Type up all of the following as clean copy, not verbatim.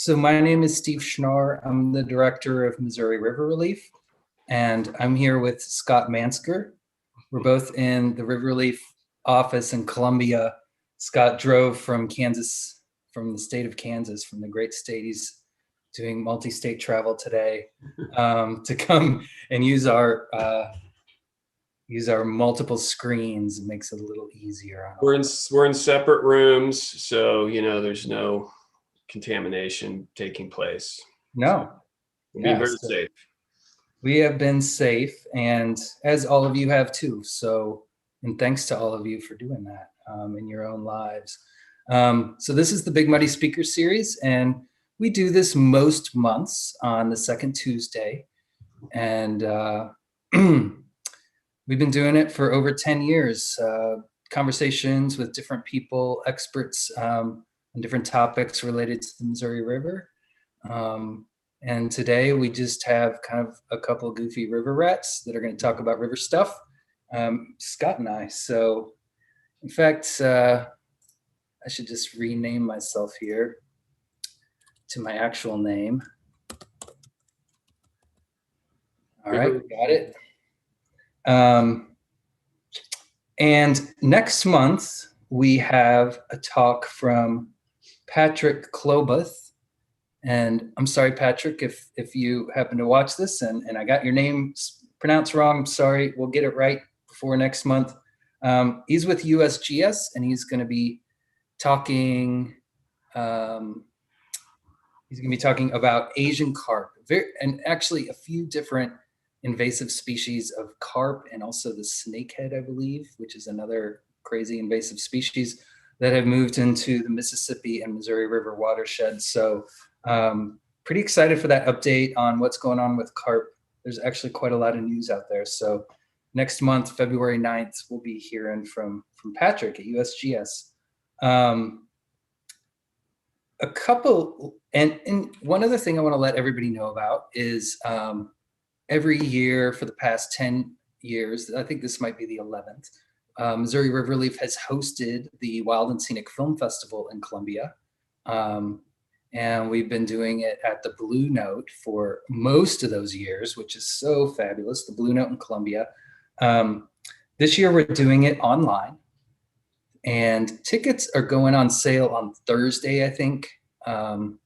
So my name is Steve Schnarr. I'm the director of Missouri River Relief, and I'm here with Scott Mansker. We're both in the River Relief office in Columbia. Scott drove from Kansas, from the state of Kansas, from the great state. He's doing multi-state travel today to come and use our multiple screens. It makes it a little easier. We're in separate rooms, so there's no contamination taking place. No, We're being very safe. We have been safe, and as all of you have too. So, and thanks to all of you for doing that in your own lives. So this is the Big Muddy Speaker Series, and we do this most months on the second Tuesday. And we've been doing it for over 10 years. Conversations with different people, experts on different topics related to the Missouri River. And today we just have kind of a couple of goofy river rats that are going to talk about river stuff, Scott and I. So in fact, I should just rename myself here to my actual name. All right, we got it. And next month, we have a talk from Patrick Klobuth. And I'm sorry, Patrick, if you happen to watch this and I got your name pronounced wrong, I'm sorry. We'll get it right before next month. He's with USGS, and he's going to be talking. He's going to be talking about Asian carp, and actually a few different invasive species of carp, and also the snakehead, I believe, which is another crazy invasive species that have moved into the Mississippi and Missouri River watershed. So pretty excited for that update on what's going on with carp. There's actually quite a lot of news out there. So next month, February 9th, we'll be hearing from Patrick at USGS. A couple, and one other thing I want to let everybody know about is every year for the past 10 years, I think this might be the 11th, Missouri River Relief has hosted the Wild and Scenic Film Festival in Columbia. And we've been doing it at the Blue Note for most of those years, which is so fabulous, the Blue Note in Columbia. This year we're doing it online, and tickets are going on sale on Thursday, I think. And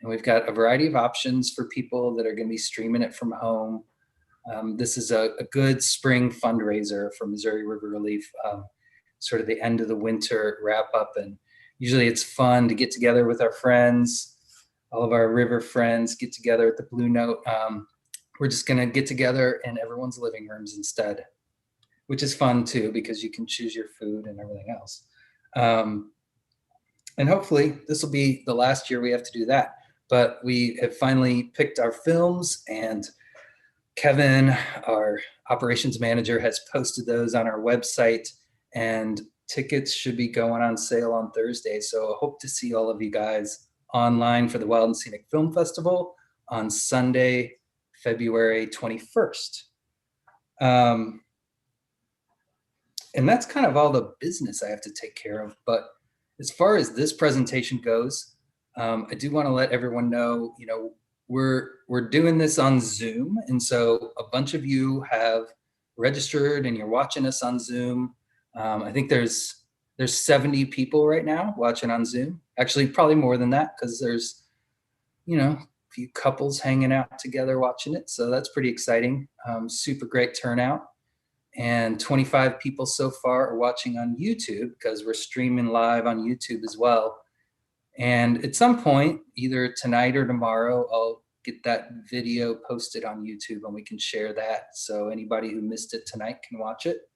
we've got a variety of options for people that are going to be streaming it from home. This is a good spring fundraiser for Missouri River Relief, sort of the end of the winter wrap up. And usually it's fun to get together with our friends, all of our river friends get together at the Blue Note. We're just going to get together in everyone's living rooms instead, which is fun too, because you can choose your food and everything else. And hopefully this will be the last year we have to do that. But we have finally picked our films, and Kevin, our operations manager, has posted those on our website, and tickets should be going on sale on Thursday. So I hope to see all of you guys online for the Wild and Scenic Film Festival on Sunday, February 21st. And that's kind of all the business I have to take care of. But as far as this presentation goes, I do want to let everyone know, we're doing this on Zoom. And so a bunch of you have registered and you're watching us on Zoom. I think there's 70 people right now watching on Zoom. Actually, probably more than that, because there's, a few couples hanging out together watching it. So that's pretty exciting. Super great turnout. And 25 people so far are watching on YouTube, because we're streaming live on YouTube as well. And at some point, either tonight or tomorrow, I'll get that video posted on YouTube and we can share that. So anybody who missed it tonight can watch it.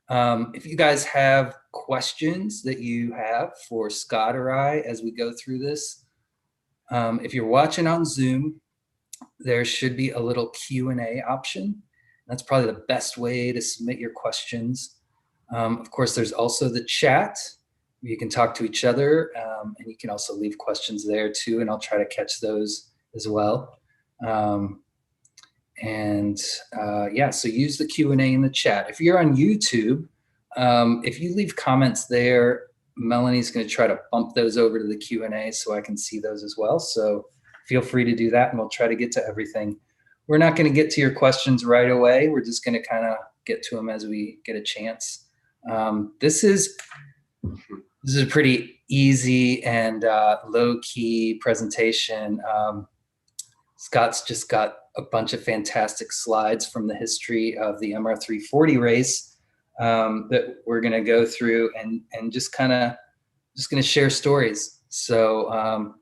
If you guys have questions that you have for Scott or I as we go through this, if you're watching on Zoom, there should be a little Q&A option. That's probably the best way to submit your questions. Of course, there's also the chat. You can talk to each other, and you can also leave questions there too, and I'll try to catch those as well. Yeah, so use the Q&A in the chat. If you're on YouTube, if you leave comments there, Melanie's going to try to bump those over to the Q&A so I can see those as well. So feel free to do that, and we'll try to get to everything. We're not going to get to your questions right away. We're just going to kind of get to them as we get a chance. This is a pretty easy and low-key presentation. Scott's just got a bunch of fantastic slides from the history of the MR340 race that we're going to go through and just kind of going to share stories. So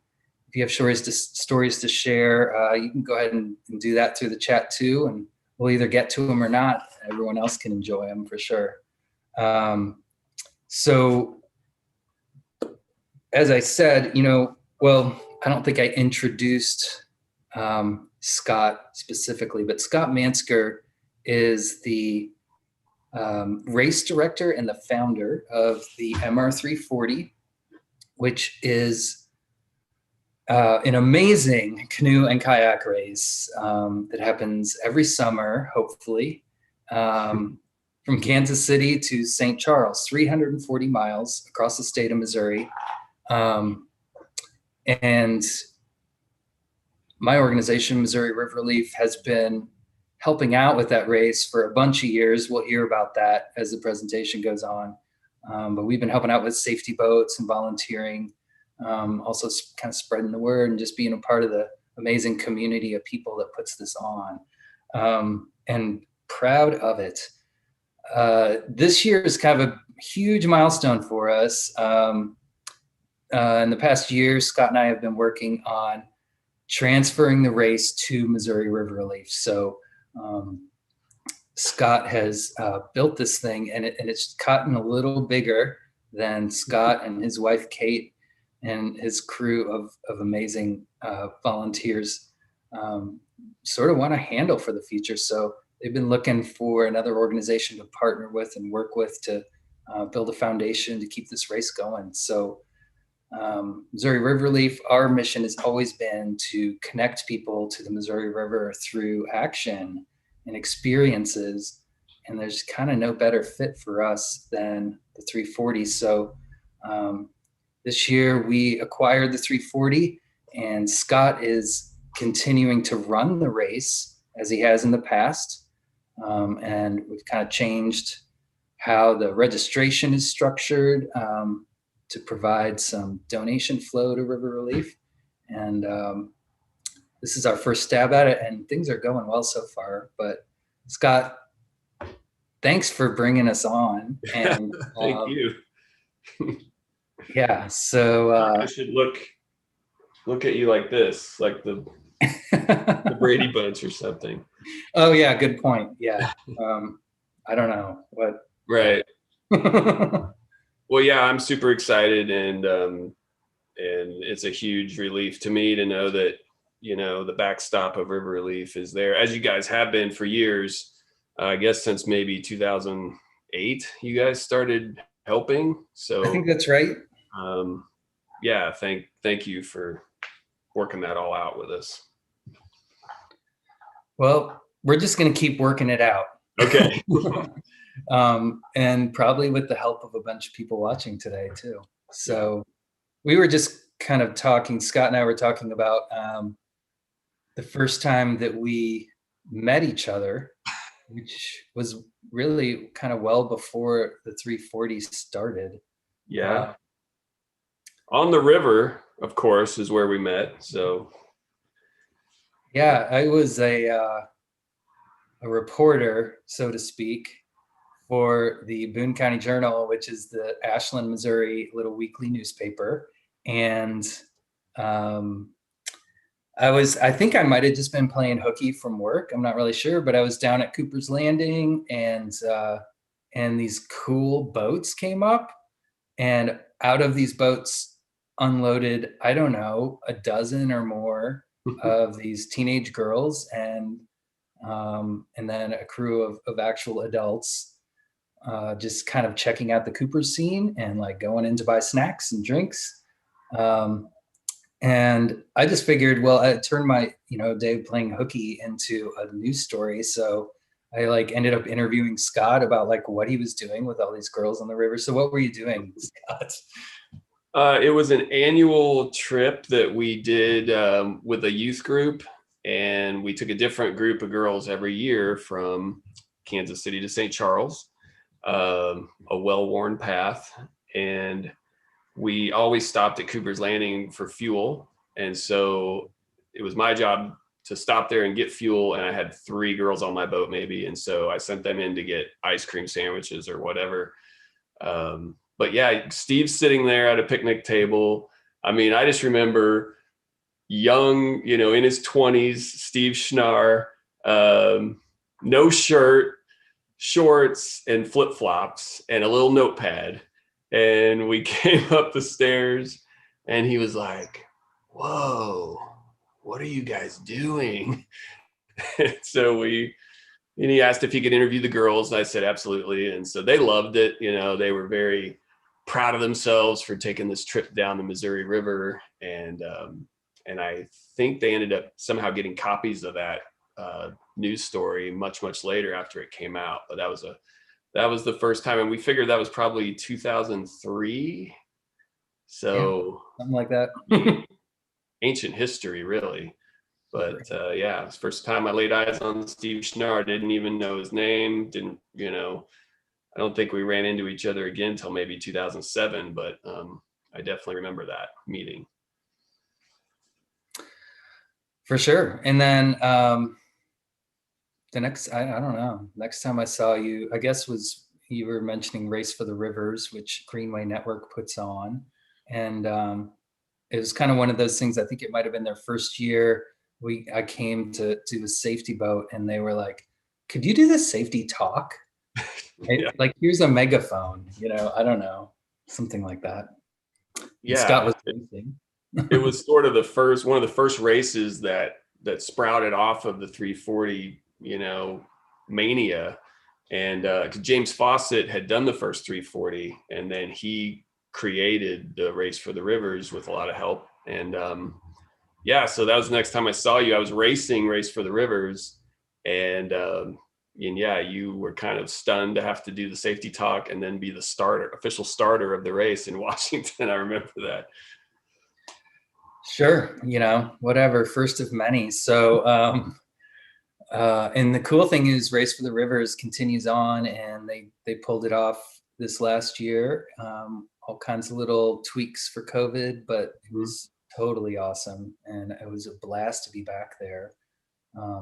if you have stories to share, you can go ahead and do that through the chat too, and we'll either get to them or not. Everyone else can enjoy them for sure. So as I said, well, I don't think I introduced Scott specifically, but Scott Mansker is the race director and the founder of the MR340, which is an amazing canoe and kayak race that happens every summer, hopefully, from Kansas City to St. Charles, 340 miles across the state of Missouri. And my organization, Missouri River Relief, has been helping out with that race for a bunch of years. We'll hear about that as the presentation goes on. But we've been helping out with safety boats and volunteering, also kind of spreading the word and just being a part of the amazing community of people that puts this on, and proud of it. This year is kind of a huge milestone for us. In the past year, Scott and I have been working on transferring the race to Missouri River Relief. So Scott has built this thing, and it's gotten a little bigger than Scott and his wife, Kate, and his crew of amazing volunteers sort of want to handle for the future. So they've been looking for another organization to partner with and work with to build a foundation to keep this race going. So Missouri River Relief, our mission has always been to connect people to the Missouri River through action and experiences. And there's kind of no better fit for us than the 340. So this year we acquired the 340, and Scott is continuing to run the race as he has in the past. And we've kind of changed how the registration is structured to provide some donation flow to River Relief. And this is our first stab at it, and things are going well so far. But Scott, thanks for bringing us on. And Thank you. Yeah, so I should look at you like this, like the Brady Bunch or something. Oh yeah, good point. Yeah. I don't know what. Right. Well, yeah, I'm super excited, and it's a huge relief to me to know that, the backstop of River Relief is there, as you guys have been for years. I guess since maybe 2008, you guys started helping. So I think that's right. Yeah, thank you for working that all out with us. Well, we're just going to keep working it out. Okay. And probably with the help of a bunch of people watching today too. So we were just kind of talking, Scott and I were talking about the first time that we met each other, which was really kind of well before the 340 started. Yeah. On the river, of course, is where we met. So yeah, I was a reporter, so to speak, for the Boone County Journal, which is the Ashland, Missouri little weekly newspaper. And I think I might have just been playing hooky from work. I'm not really sure, but I was down at Cooper's Landing, and these cool boats came up, and out of these boats unloaded, I don't know, a dozen or more of these teenage girls, and then a crew of actual adults, just kind of checking out the Cooper scene and like going in to buy snacks and drinks. And I just figured, well, I turned my, day of playing hooky into a news story. So I ended up interviewing Scott about what he was doing with all these girls on the river. So what were you doing, Scott? It was an annual trip that we did with a youth group, and we took a different group of girls every year from Kansas City to St. Charles, a well-worn path, and we always stopped at Cooper's Landing for fuel. And so it was my job to stop there and get fuel, and I had 3 girls on my boat maybe, and so I sent them in to get ice cream sandwiches or whatever. But yeah, Steve's sitting there at a picnic table. I mean, I just remember young, in his 20s, Steve Schnarr, no shirt, shorts, and flip flops, and a little notepad. And we came up the stairs, and he was like, "Whoa, what are you guys doing?" So and he asked if he could interview the girls. And I said, absolutely. And so they loved it. They were very proud of themselves for taking this trip down the Missouri River. And I think they ended up somehow getting copies of that news story much, much later after it came out. But that was the first time. And we figured that was probably 2003. So yeah, something like that. Ancient history, really. But yeah, it was the first time I laid eyes on Steve Schnarr. Didn't even know his name. I don't think we ran into each other again until maybe 2007, but I definitely remember that meeting. For sure. And then the next, I don't know, next time I saw you, I guess you were mentioning Race for the Rivers, which Greenway Network puts on. And it was kind of one of those things, I think it might've been their first year. I came to do a safety boat, and they were like, "Could you do this safety talk?" Yeah. Like, here's a megaphone, I don't know, something like that. Yeah. Scott was racing. It was sort of one of the first races that sprouted off of the 340, mania. And James Fawcett had done the first 340, and then he created the Race for the Rivers with a lot of help. And yeah, so that was the next time I saw you. I was racing Race for the Rivers, and yeah, you were kind of stunned to have to do the safety talk and then be the official starter of the race in Washington. I remember that. Sure, whatever, first of many. So and the cool thing is Race for the Rivers continues on, and they pulled it off this last year. All kinds of little tweaks for COVID, but it was totally awesome, and it was a blast to be back there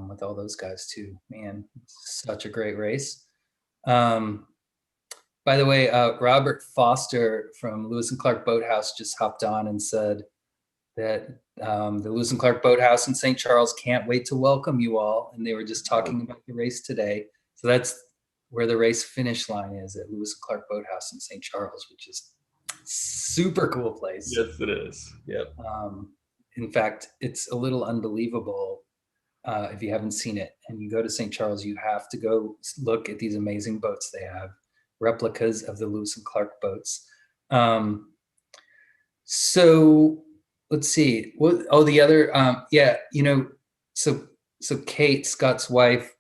with all those guys too. Man, such a great race. By the way, Robert Foster from Lewis and Clark Boathouse just hopped on and said that the Lewis and Clark Boathouse in St. Charles can't wait to welcome you all. And they were just talking about the race today. So that's where the race finish line is, at Lewis and Clark Boathouse in St. Charles, which is super cool place. Yes, it is. Yep. In fact, it's a little unbelievable if you haven't seen it and you go to St. Charles. You have to go look at these amazing boats they have, replicas of the Lewis and Clark boats. So let's see. The other, yeah, so Kate, Scott's wife,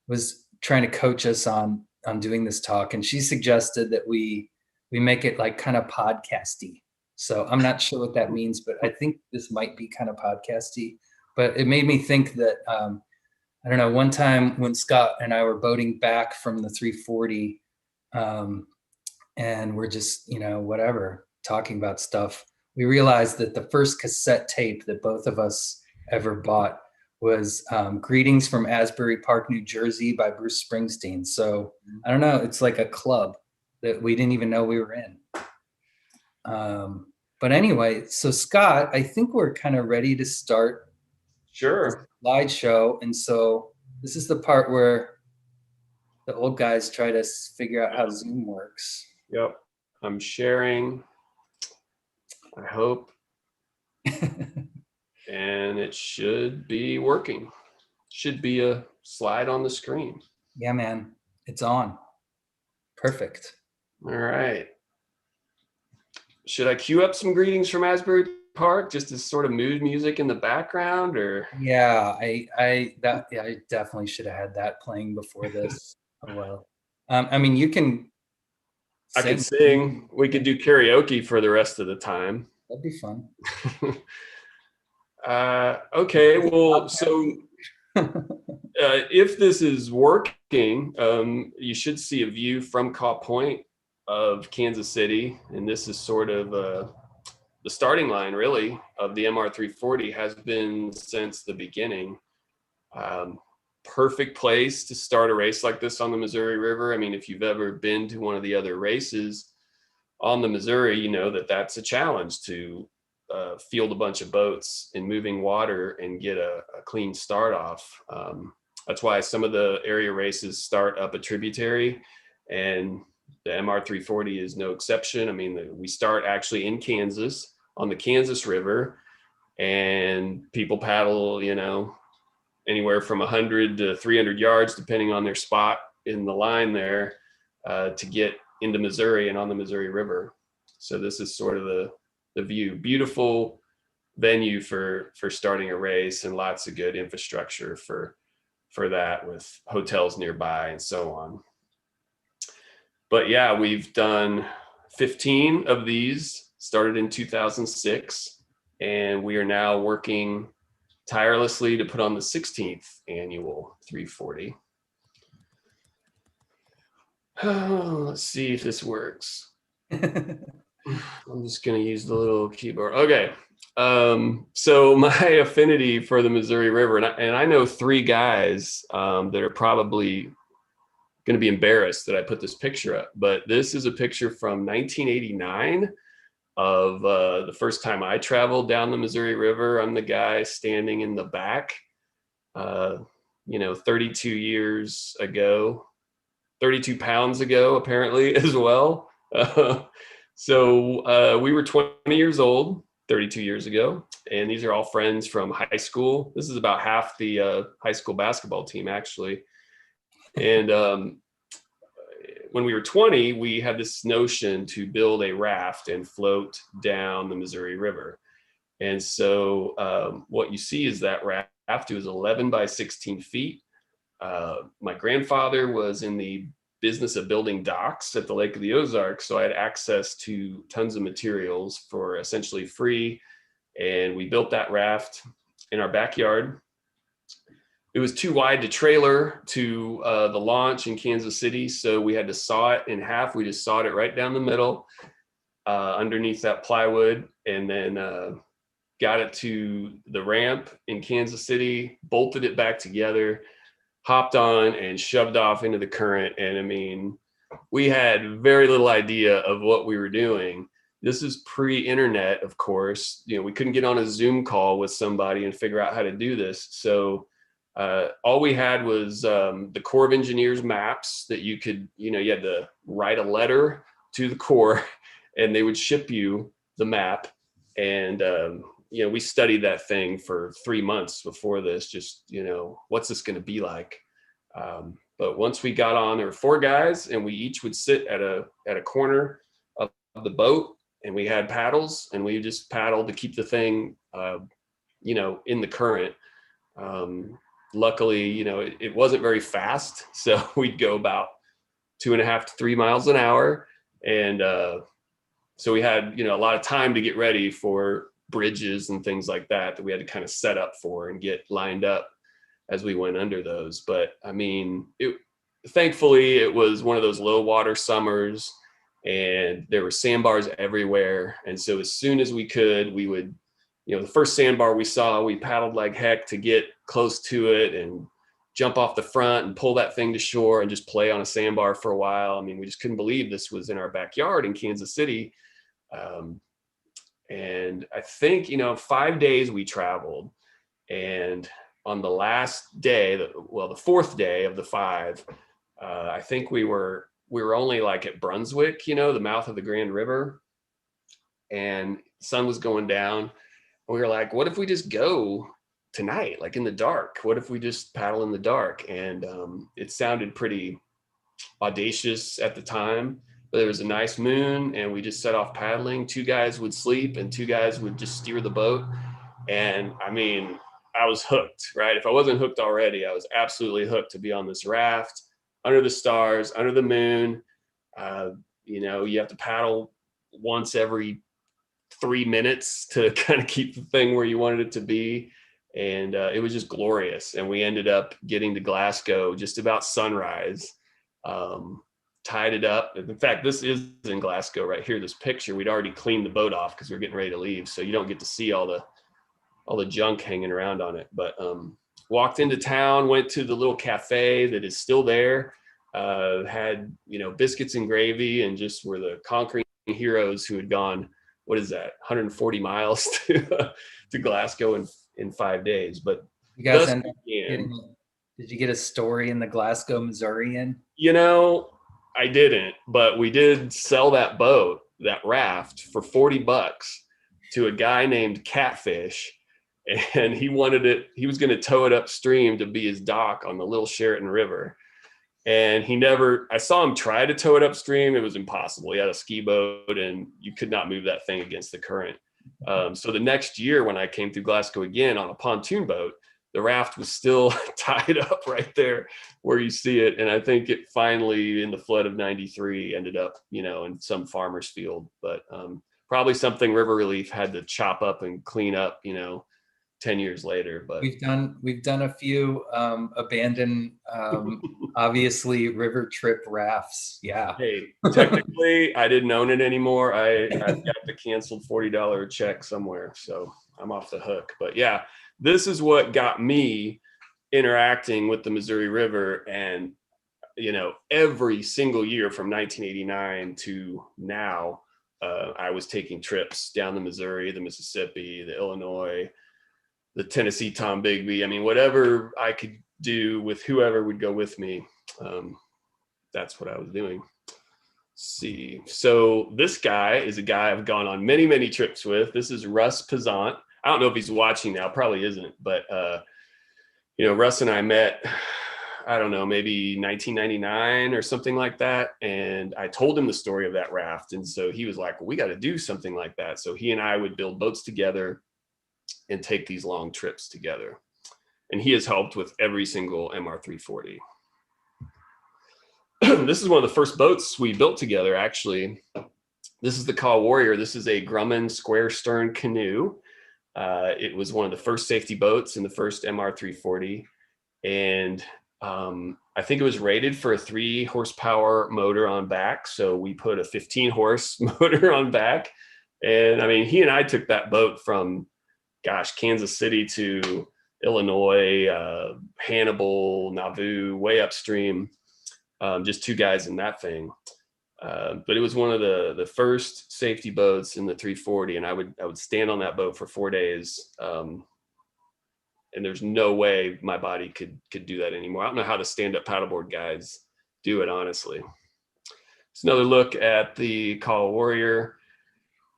was trying to coach us on doing this talk, and she suggested that we make it like kind of podcasty. So I'm not sure what that means, but I think this might be kind of podcasty. But it made me think that I don't know. One time when Scott and I were boating back from the 340, and we're just whatever talking about stuff, we realized that the first cassette tape that both of us ever bought was Greetings from Asbury Park, New Jersey by Bruce Springsteen. So I don't know, it's like a club that we didn't even know we were in. But anyway, so Scott, I think we're kind of ready to start. Sure. Slideshow. And so this is the part where the old guys try to figure out how Zoom works. Yep. I'm sharing. I hope. And it should be working. Should be a slide on the screen. Yeah, man. It's on. Perfect. All right. Should I cue up some Greetings from Asbury Park just as sort of mood music in the background, or? Yeah, I definitely should have had that playing before this. Oh well. I mean, you can I could Sing. sing. We could do karaoke for the rest of the time. That'd be fun. Okay, well, so if this is working, you should see a view from Caw Point of Kansas City, and this is sort of the starting line, really, of the MR340 has been since the beginning. Perfect place to start a race like this on the Missouri River. I mean, if you've ever been to one of the other races on the Missouri, you know that that's a challenge to field a bunch of boats in moving water and get a clean start off. That's why some of the area races start up a tributary, and the MR340 is no exception. I mean, we start actually in Kansas on the Kansas River, and people paddle, you know, anywhere from 100 to 300 yards, depending on their spot in the line there, to get into Missouri and on the Missouri River. So this is sort of the view. Beautiful venue for starting a race, and lots of good infrastructure for that, with hotels nearby and so on. But yeah, we've done 15 of these, started in 2006, and we are now working tirelessly to put on the 16th annual 340. Oh, let's see if this works. I'm just going to use the little keyboard. Okay. So my affinity for the Missouri River, and I know three guys that are probably going to be embarrassed that I put this picture up, but this is a picture from 1989 of the first time I traveled down the Missouri River. I'm the guy standing in the back, 32 years ago, 32 pounds ago, apparently, as well. So we were 20 years old 32 years ago, and these are all friends from high school. This is about half the high school basketball team, actually. And when we were 20, we had this notion to build a raft and float down the Missouri River. And so what you see is that raft. It was 11 by 16 feet. My grandfather was in the business of building docks at the Lake of the Ozarks, so I had access to tons of materials for essentially free. And we built that raft in our backyard. It was too wide to trailer to the launch in Kansas City, so we had to saw it in half. We just sawed it right down the middle underneath that plywood, and then got it to the ramp in Kansas City, bolted it back together, hopped on, and shoved off into the current. And I mean, we had very little idea of what we were doing. This is pre-internet, of course. You know, we couldn't get on a Zoom call with somebody and figure out how to do this. So all we had was the Corps of Engineers maps that you could, you had to write a letter to the Corps and they would ship you the map. And, we studied that thing for 3 months before this, just, what's this going to be like? But once we got on, there were 4 guys, and we each would sit at a corner of the boat, and we had paddles, and we just paddled to keep the thing, in the current. Luckily, it wasn't very fast, so we'd go about 2.5 to 3 miles an hour. And so we had, a lot of time to get ready for bridges and things like that we had to kind of set up for and get lined up as we went under those. But I mean, thankfully it was one of those low water summers, and there were sandbars everywhere. And so as soon as we could, we would, the first sandbar we saw, we paddled like heck to get close to it and jump off the front and pull that thing to shore and just play on a sandbar for a while. I mean, we just couldn't believe this was in our backyard in Kansas City. And I think, 5 days we traveled, and on the last day, the 4th day of the 5, I think we were only like at Brunswick, the mouth of the Grand River, and the sun was going down. We were like, what if we just go tonight, like in the dark? What if we just paddle in the dark? And it sounded pretty audacious at the time, but there was a nice moon, and we just set off paddling. 2 guys would sleep and 2 guys would just steer the boat. And I mean, I was hooked, right? If I wasn't hooked already, I was absolutely hooked to be on this raft under the stars, under the moon. You have to paddle once every 3 minutes to kind of keep the thing where you wanted it to be. And it was just glorious. And we ended up getting to Glasgow just about sunrise, tied it up. In fact, this is in Glasgow right here, this picture. We'd already cleaned the boat off because we were getting ready to leave. So you don't get to see all the junk hanging around on it. But walked into town, went to the little cafe that is still there, had, biscuits and gravy, and just were the conquering heroes who had gone, what is that, 140 miles to Glasgow in 5 days. But You guys end up did you get a story in the Glasgow, Missouri Inn? I didn't, but we did sell that boat, that raft, for $40 to a guy named Catfish. And he wanted it, he was going to tow it upstream to be his dock on the Little Sheraton River. And I saw him try to tow it upstream. It was impossible. He had a ski boat and you could not move that thing against the current. So the next year when I came through Glasgow again on a pontoon boat, the raft was still tied up right there where you see it. And I think it finally, in the flood of 93, ended up, in some farmer's field, but probably something River Relief had to chop up and clean up, 10 years later. But we've done a few abandoned, obviously river trip rafts. Yeah. Hey, technically I didn't own it anymore. I got the canceled $40 check somewhere, so I'm off the hook. But yeah, this is what got me interacting with the Missouri River. And every single year from 1989 to now, I was taking trips down the Missouri, the Mississippi, the Illinois, the Tennessee Tom Bigby. I mean, whatever I could do with whoever would go with me, that's what I was doing. Let's see. So this guy is a guy I've gone on many, many trips with. This is Russ Pezant. I don't know if he's watching now, probably isn't, but Russ and I met, I don't know, maybe 1999 or something like that. And I told him the story of that raft. And so he was like, well, we got to do something like that. So he and I would build boats together and take these long trips together. And he has helped with every single MR340. This is one of the first boats we built together, actually. This is the Call Warrior. This is a Grumman square stern canoe. It was one of the first safety boats in the first MR340. And I think it was rated for a 3 horsepower motor on back. So we put a 15 horse motor on back. And I mean, he and I took that boat from, Kansas City to Illinois, Hannibal, Nauvoo, way upstream, just 2 guys in that thing. But it was one of the first safety boats in the 340, and I would stand on that boat for 4 days, and there's no way my body could do that anymore. I don't know how the stand-up paddleboard guys do it, honestly. It's another look at the Call Warrior.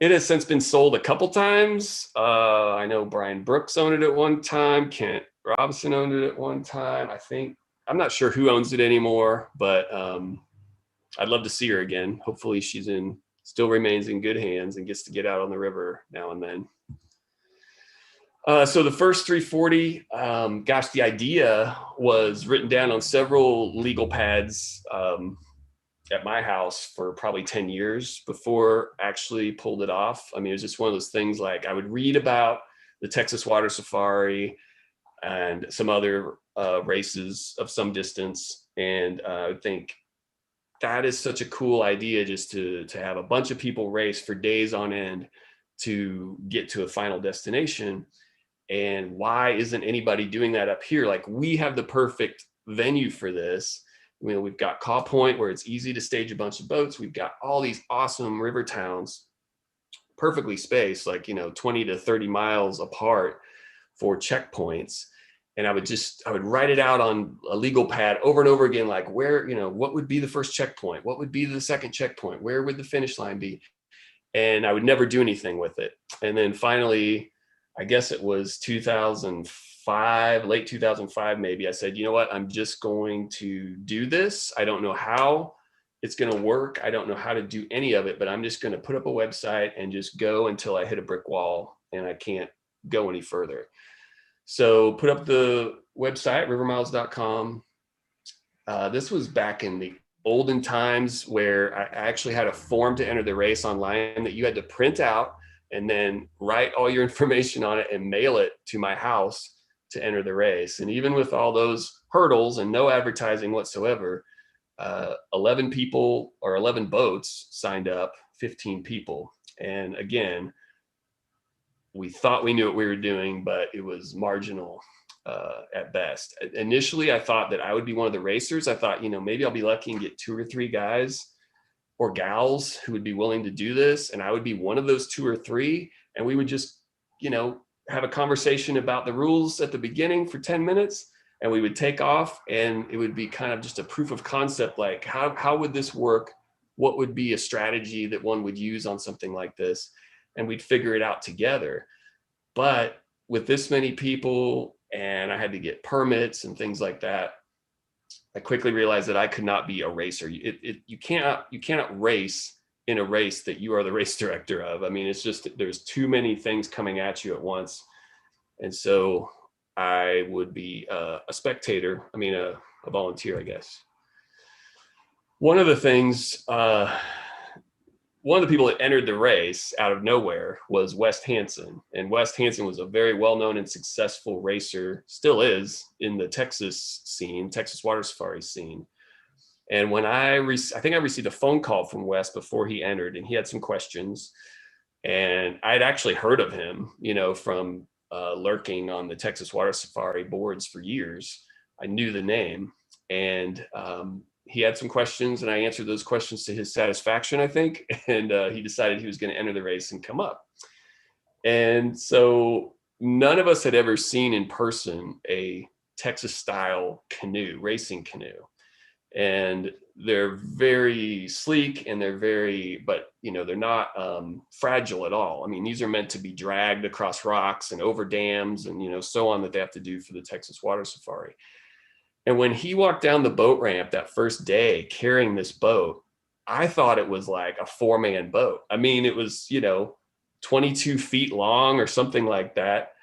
It has since been sold a couple times. I know Brian Brooks owned it at one time. Kent Robinson owned it at one time. I'm not sure who owns it anymore, but I'd love to see her again. Hopefully still remains in good hands and gets to get out on the river now and then. So the first 340, the idea was written down on several legal pads at my house for probably 10 years before actually pulled it off. I mean, it was just one of those things, like I would read about the Texas Water Safari and some other races of some distance. And I would think that is such a cool idea, just to have a bunch of people race for days on end to get to a final destination. And why isn't anybody doing that up here? Like, we have the perfect venue for this. We've got Caw Point, where it's easy to stage a bunch of boats. We've got all these awesome river towns, perfectly spaced, like, 20 to 30 miles apart for checkpoints. And I would write it out on a legal pad over and over again, like where, what would be the first checkpoint? What would be the second checkpoint? Where would the finish line be? And I would never do anything with it. And then finally, I guess it was 2005, late 2005, maybe, I said, you know what, I'm just going to do this. I don't know how it's going to work. I don't know how to do any of it, but I'm just going to put up a website and just go until I hit a brick wall and I can't go any further. So put up the website, rivermiles.com. This was back in the olden times where I actually had a form to enter the race online that you had to print out and then write all your information on it and mail it to my house to enter the race. And even with all those hurdles and no advertising whatsoever, 11 people or 11 boats signed up, 15 people. And again, we thought we knew what we were doing, but it was marginal at best. Initially, I thought that I would be one of the racers. I thought, maybe I'll be lucky and get 2 or 3 guys or gals who would be willing to do this. And I would be one of those 2 or 3. And we would just, have a conversation about the rules at the beginning for 10 minutes. And we would take off, and it would be kind of just a proof of concept. Like, how would this work? What would be a strategy that one would use on something like this? And we'd figure it out together. But with this many people, and I had to get permits and things like that, I quickly realized that I could not be a racer. You cannot race in a race that you are the race director of. I mean, it's just, there's too many things coming at you at once. And so I would be a spectator. I mean, a volunteer, I guess. One of the things, one of the people that entered the race out of nowhere was West Hansen. And West Hansen was a very well-known and successful racer, still is, in the Texas scene, Texas water safari scene. And when I think I received a phone call from West before he entered, and he had some questions. And I'd actually heard of him, from lurking on the Texas water safari boards for years. I knew the name. And he had some questions, and I answered those questions to his satisfaction, I think. And he decided he was going to enter the race and come up. And so none of us had ever seen in person a Texas style canoe, racing canoe. And they're very sleek, and but they're not fragile at all. I mean, these are meant to be dragged across rocks and over dams and, so on, that they have to do for the Texas water safari. And when he walked down the boat ramp that first day carrying this boat, I thought it was like a 4-man boat. I mean, it was, 22 feet long or something like that.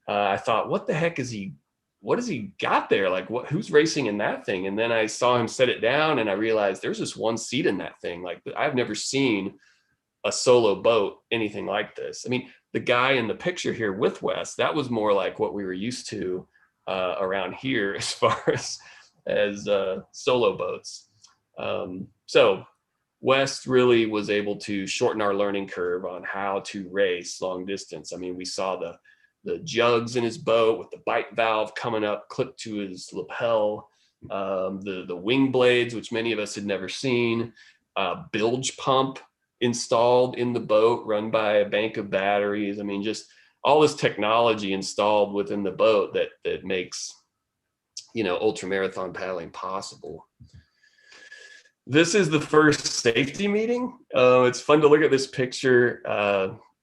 I thought, what has he got there? Like, who's racing in that thing? And then I saw him set it down, and I realized there's just one seat in that thing. Like, I've never seen a solo boat, anything like this. I mean, the guy in the picture here with Wes, that was more like what we were used to around here as far as solo boats. So West really was able to shorten our learning curve on how to race long distance. I mean, we saw the jugs in his boat with the bite valve coming up, clipped to his lapel, the wing blades, which many of us had never seen, bilge pump installed in the boat, run by a bank of batteries. I mean, just all this technology installed within the boat that makes, ultra marathon paddling possible. This is the first safety meeting. It's fun to look at this picture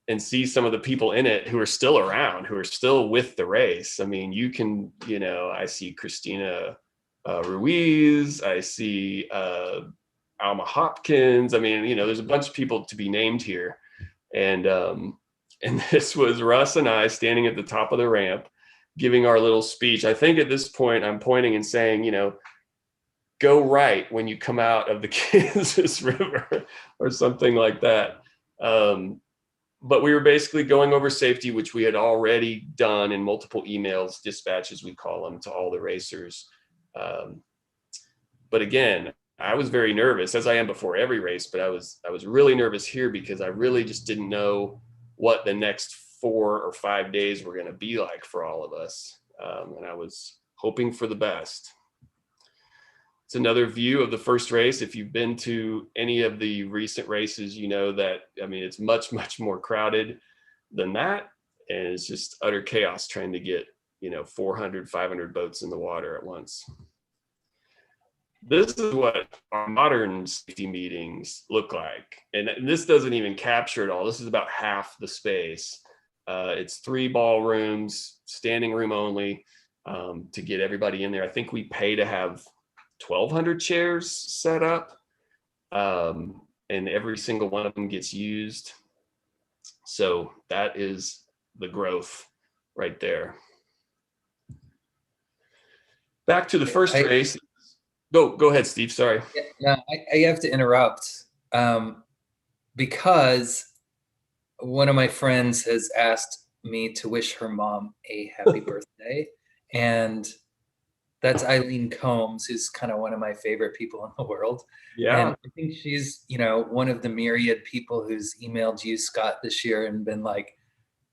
and see some of the people in it who are still around, who are still with the race. I mean, you can, I see Christina Ruiz, I see Alma Hopkins. I mean, there's a bunch of people to be named here. And this was Russ and I standing at the top of the ramp, giving our little speech. I think at this point, I'm pointing and saying, go right when you come out of the Kansas River or something like that. But we were basically going over safety, which we had already done in multiple emails, dispatches, we call them, to all the racers. But again, I was very nervous, as I am before every race, but I was really nervous here because I really just didn't know what the next 4 or 5 days were going to be like for all of us. And I was hoping for the best. It's another view of the first race. If you've been to any of the recent races, you know that, I mean, it's much, much more crowded than that. And it's just utter chaos trying to get, 400, 500 boats in the water at once. This is what our modern safety meetings look like. And this doesn't even capture it all. This is about half the space. It's 3 ballrooms, standing room only, to get everybody in there. I think we pay to have 1,200 chairs set up, and every single one of them gets used. So that is the growth right there. Back to the first race. Go ahead, Steve. Sorry. Yeah, no, I have to interrupt because one of my friends has asked me to wish her mom a happy birthday. And that's Eileen Combs, who's kind of one of my favorite people in the world. Yeah. And I think she's, one of the myriad people who's emailed you, Scott, this year and been like,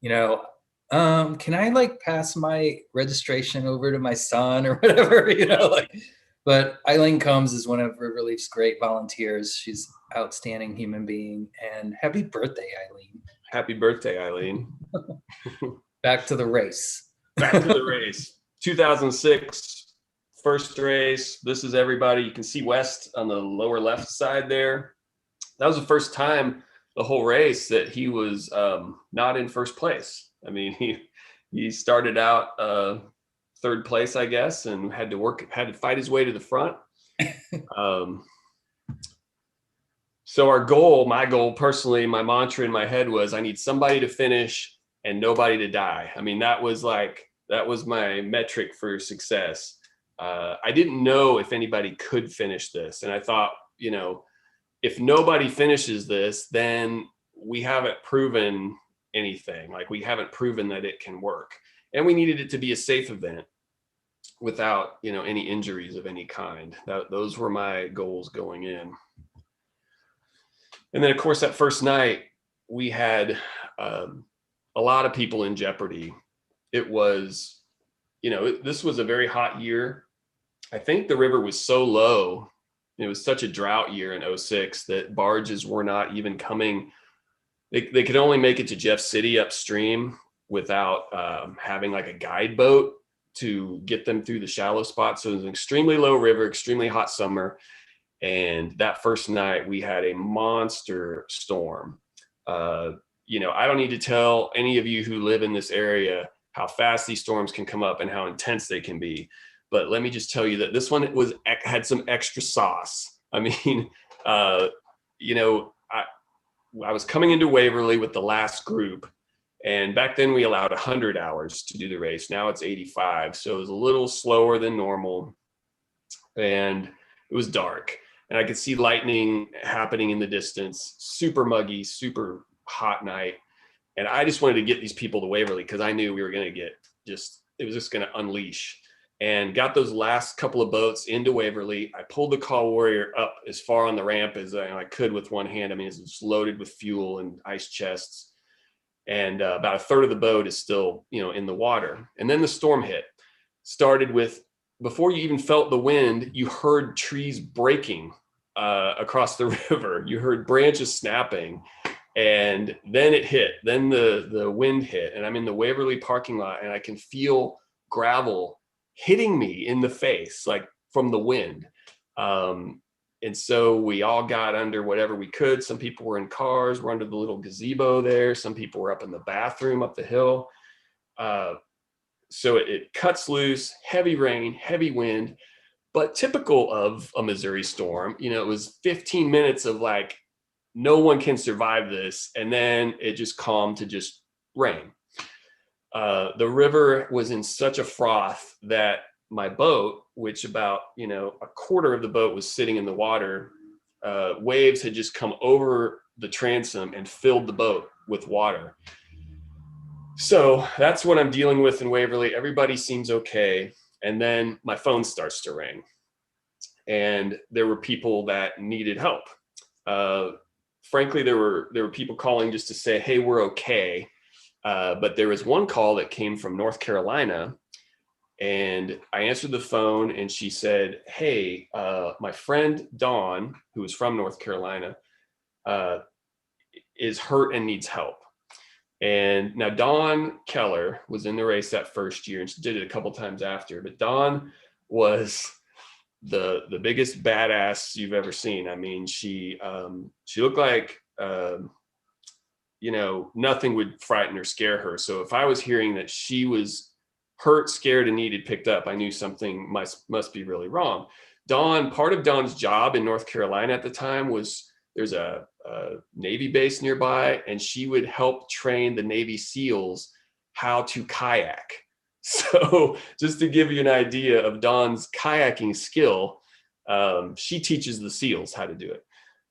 you know, can I like pass my registration over to my son or whatever, but Eileen Combs is one of River Leaf's great volunteers. She's outstanding human being. And happy birthday, Eileen. Happy birthday, Eileen. Back to the race. Back to the race. 2006, first race. This is everybody. You can see West on the lower left side there. That was the first time the whole race that he was not in first place. I mean, he started out third place, I guess, and had to fight his way to the front. So my goal personally, my mantra in my head was I need somebody to finish and nobody to die. I mean, that was my metric for success. I didn't know if anybody could finish this. And I thought, if nobody finishes this, then we haven't proven anything. Like, we haven't proven that it can work. And we needed it to be a safe event without, any injuries of any kind. Those were my goals going in. And then, of course, that first night, we had a lot of people in jeopardy. It was, this was a very hot year. I think the river was so low. It was such a drought year in 06 that barges were not even coming. They could only make it to Jeff City upstream without having like a guide boat to get them through the shallow spots. So it was an extremely low river, extremely hot summer. And that first night we had a monster storm. I don't need to tell any of you who live in this area how fast these storms can come up and how intense they can be. But let me just tell you that this one had some extra sauce. I mean, I was coming into Waverly with the last group, and back then we allowed 100 hours to do the race. Now it's 85, so it was a little slower than normal, and it was dark, and I could see lightning happening in the distance. Super muggy, super hot night, and I just wanted to get these people to Waverly because I knew we were going to it was just going to unleash. And got those last couple of boats into Waverly. I pulled the Call Warrior up as far on the ramp as I could with one hand. I mean, it's loaded with fuel and ice chests. And about a third of the boat is still, in the water. And then the storm hit. Started with, before you even felt the wind, you heard trees breaking across the river. You heard branches snapping. And then it hit. Then the wind hit. And I'm in the Waverly parking lot, and I can feel gravel hitting me in the face, like from the wind. And so we all got under whatever we could. Some people were in cars, were under the little gazebo there. Some people were up in the bathroom up the hill. So it cuts loose, heavy rain, heavy wind, but typical of a Missouri storm. It was 15 minutes of like, no one can survive this. And then it just calmed to just rain. The river was in such a froth that my boat, which about, a quarter of the boat was sitting in the water, waves had just come over the transom and filled the boat with water. So that's what I'm dealing with in Waverly. Everybody seems okay. And then my phone starts to ring. And there were people that needed help. Frankly, there were people calling just to say, hey, we're okay. But there was one call that came from North Carolina, and I answered the phone, and she said, hey, my friend Dawn, who is from North Carolina, is hurt and needs help. And now Dawn Keller was in the race that first year, and she did it a couple times after, but Dawn was the biggest badass you've ever seen. I mean, she looked like, nothing would frighten or scare her. So if I was hearing that she was hurt, scared, and needed picked up, I knew something must be really wrong. Part of Dawn's job in North Carolina at the time was there's a Navy base nearby, and she would help train the Navy SEALs how to kayak. So just to give you an idea of Dawn's kayaking skill, She teaches the SEALs how to do it.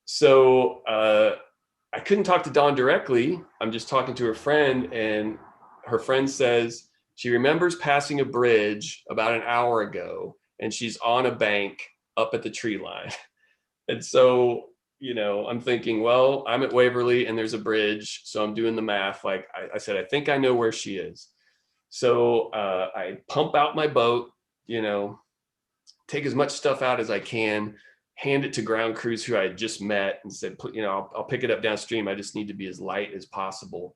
So I couldn't talk to Dawn directly. I'm just talking to her friend, and her friend says she remembers passing a bridge about an hour ago, and she's on a bank up at the tree line. And so, I'm thinking, well, I'm at Waverly and there's a bridge. So I'm doing the math. Like I said, I think I know where she is. So I pump out my boat, take as much stuff out as I can, hand it to ground crews who I had just met and said, I'll pick it up downstream. I just need to be as light as possible.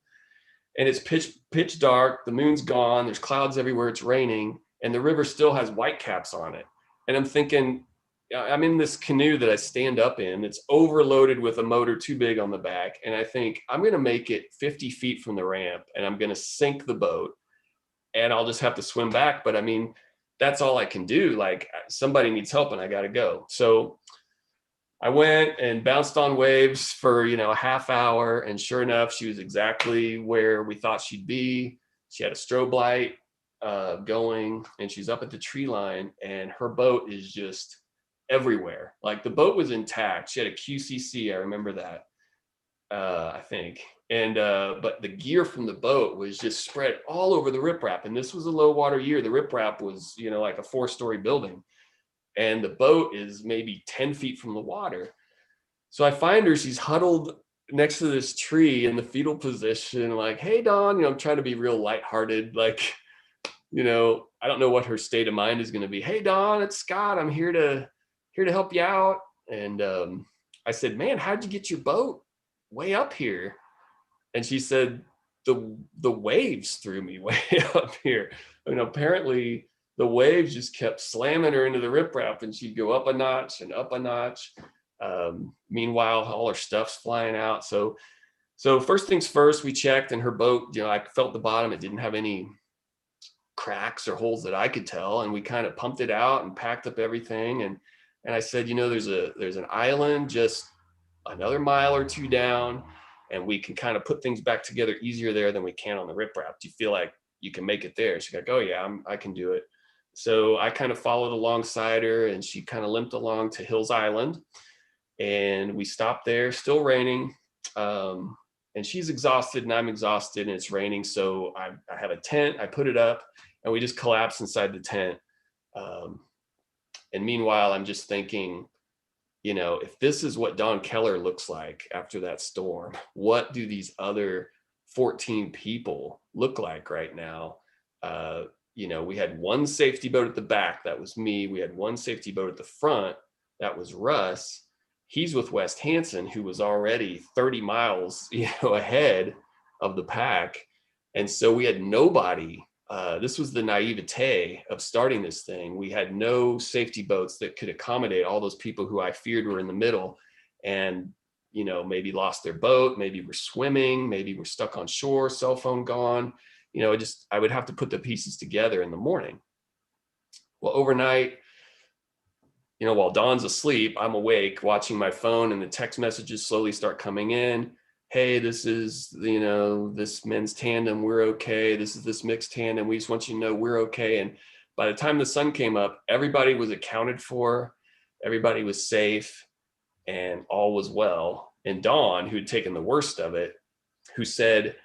And it's pitch dark. The moon's gone. There's clouds everywhere. It's raining. And the river still has white caps on it. And I'm thinking, I'm in this canoe that I stand up in. It's overloaded with a motor too big on the back. And I think I'm going to make it 50 feet from the ramp and I'm going to sink the boat and I'll just have to swim back. But I mean, that's all I can do. Like somebody needs help and I got to go. So I went and bounced on waves for, a half hour. And sure enough, she was exactly where we thought she'd be. She had a strobe light going and she's up at the tree line and her boat is just everywhere. Like the boat was intact. She had a QCC. I remember that, I think. And, but the gear from the boat was just spread all over the riprap. And this was a low water year. The riprap was, like a 4-story building. And the boat is maybe 10 feet from the water. So I find her, she's huddled next to this tree in the fetal position, like, hey, Dawn, I'm trying to be real lighthearted. Like, I don't know what her state of mind is going to be. Hey, Dawn, it's Scott. I'm here to help you out. And I said, man, how'd you get your boat way up here? And she said, the waves threw me way up here. Apparently the waves just kept slamming her into the riprap and she'd go up a notch and up a notch. Meanwhile, all her stuff's flying out. So first things first, we checked and her boat, I felt the bottom. It didn't have any cracks or holes that I could tell. And we kind of pumped it out and packed up everything. And I said, there's an island just another mile or two down, and we can kind of put things back together easier there than we can on the riprap. Do you feel like you can make it there? She's like, oh yeah, I can do it. So I kind of followed alongside her and she kind of limped along to Hills Island and we stopped there, still raining. And she's exhausted and I'm exhausted and it's raining. So I have a tent, I put it up and we just collapsed inside the tent. And meanwhile, I'm just thinking, if this is what Don Keller looks like after that storm, what do these other 14 people look like right now? We had one safety boat at the back. That was me. We had one safety boat at the front. That was Russ. He's with West Hansen, who was already 30 miles, ahead of the pack. And so we had nobody. This was the naivete of starting this thing. We had no safety boats that could accommodate all those people who I feared were in the middle and, maybe lost their boat, maybe were swimming, maybe were stuck on shore, cell phone gone. I would have to put the pieces together in the morning. Well, overnight, while Dawn's asleep, I'm awake watching my phone and the text messages slowly start coming in. Hey, this is, this men's tandem, we're okay. This is this mixed tandem. We just want you to know we're okay. And by the time the sun came up, everybody was accounted for. Everybody was safe and all was well. And Dawn, who had taken the worst of it, who said,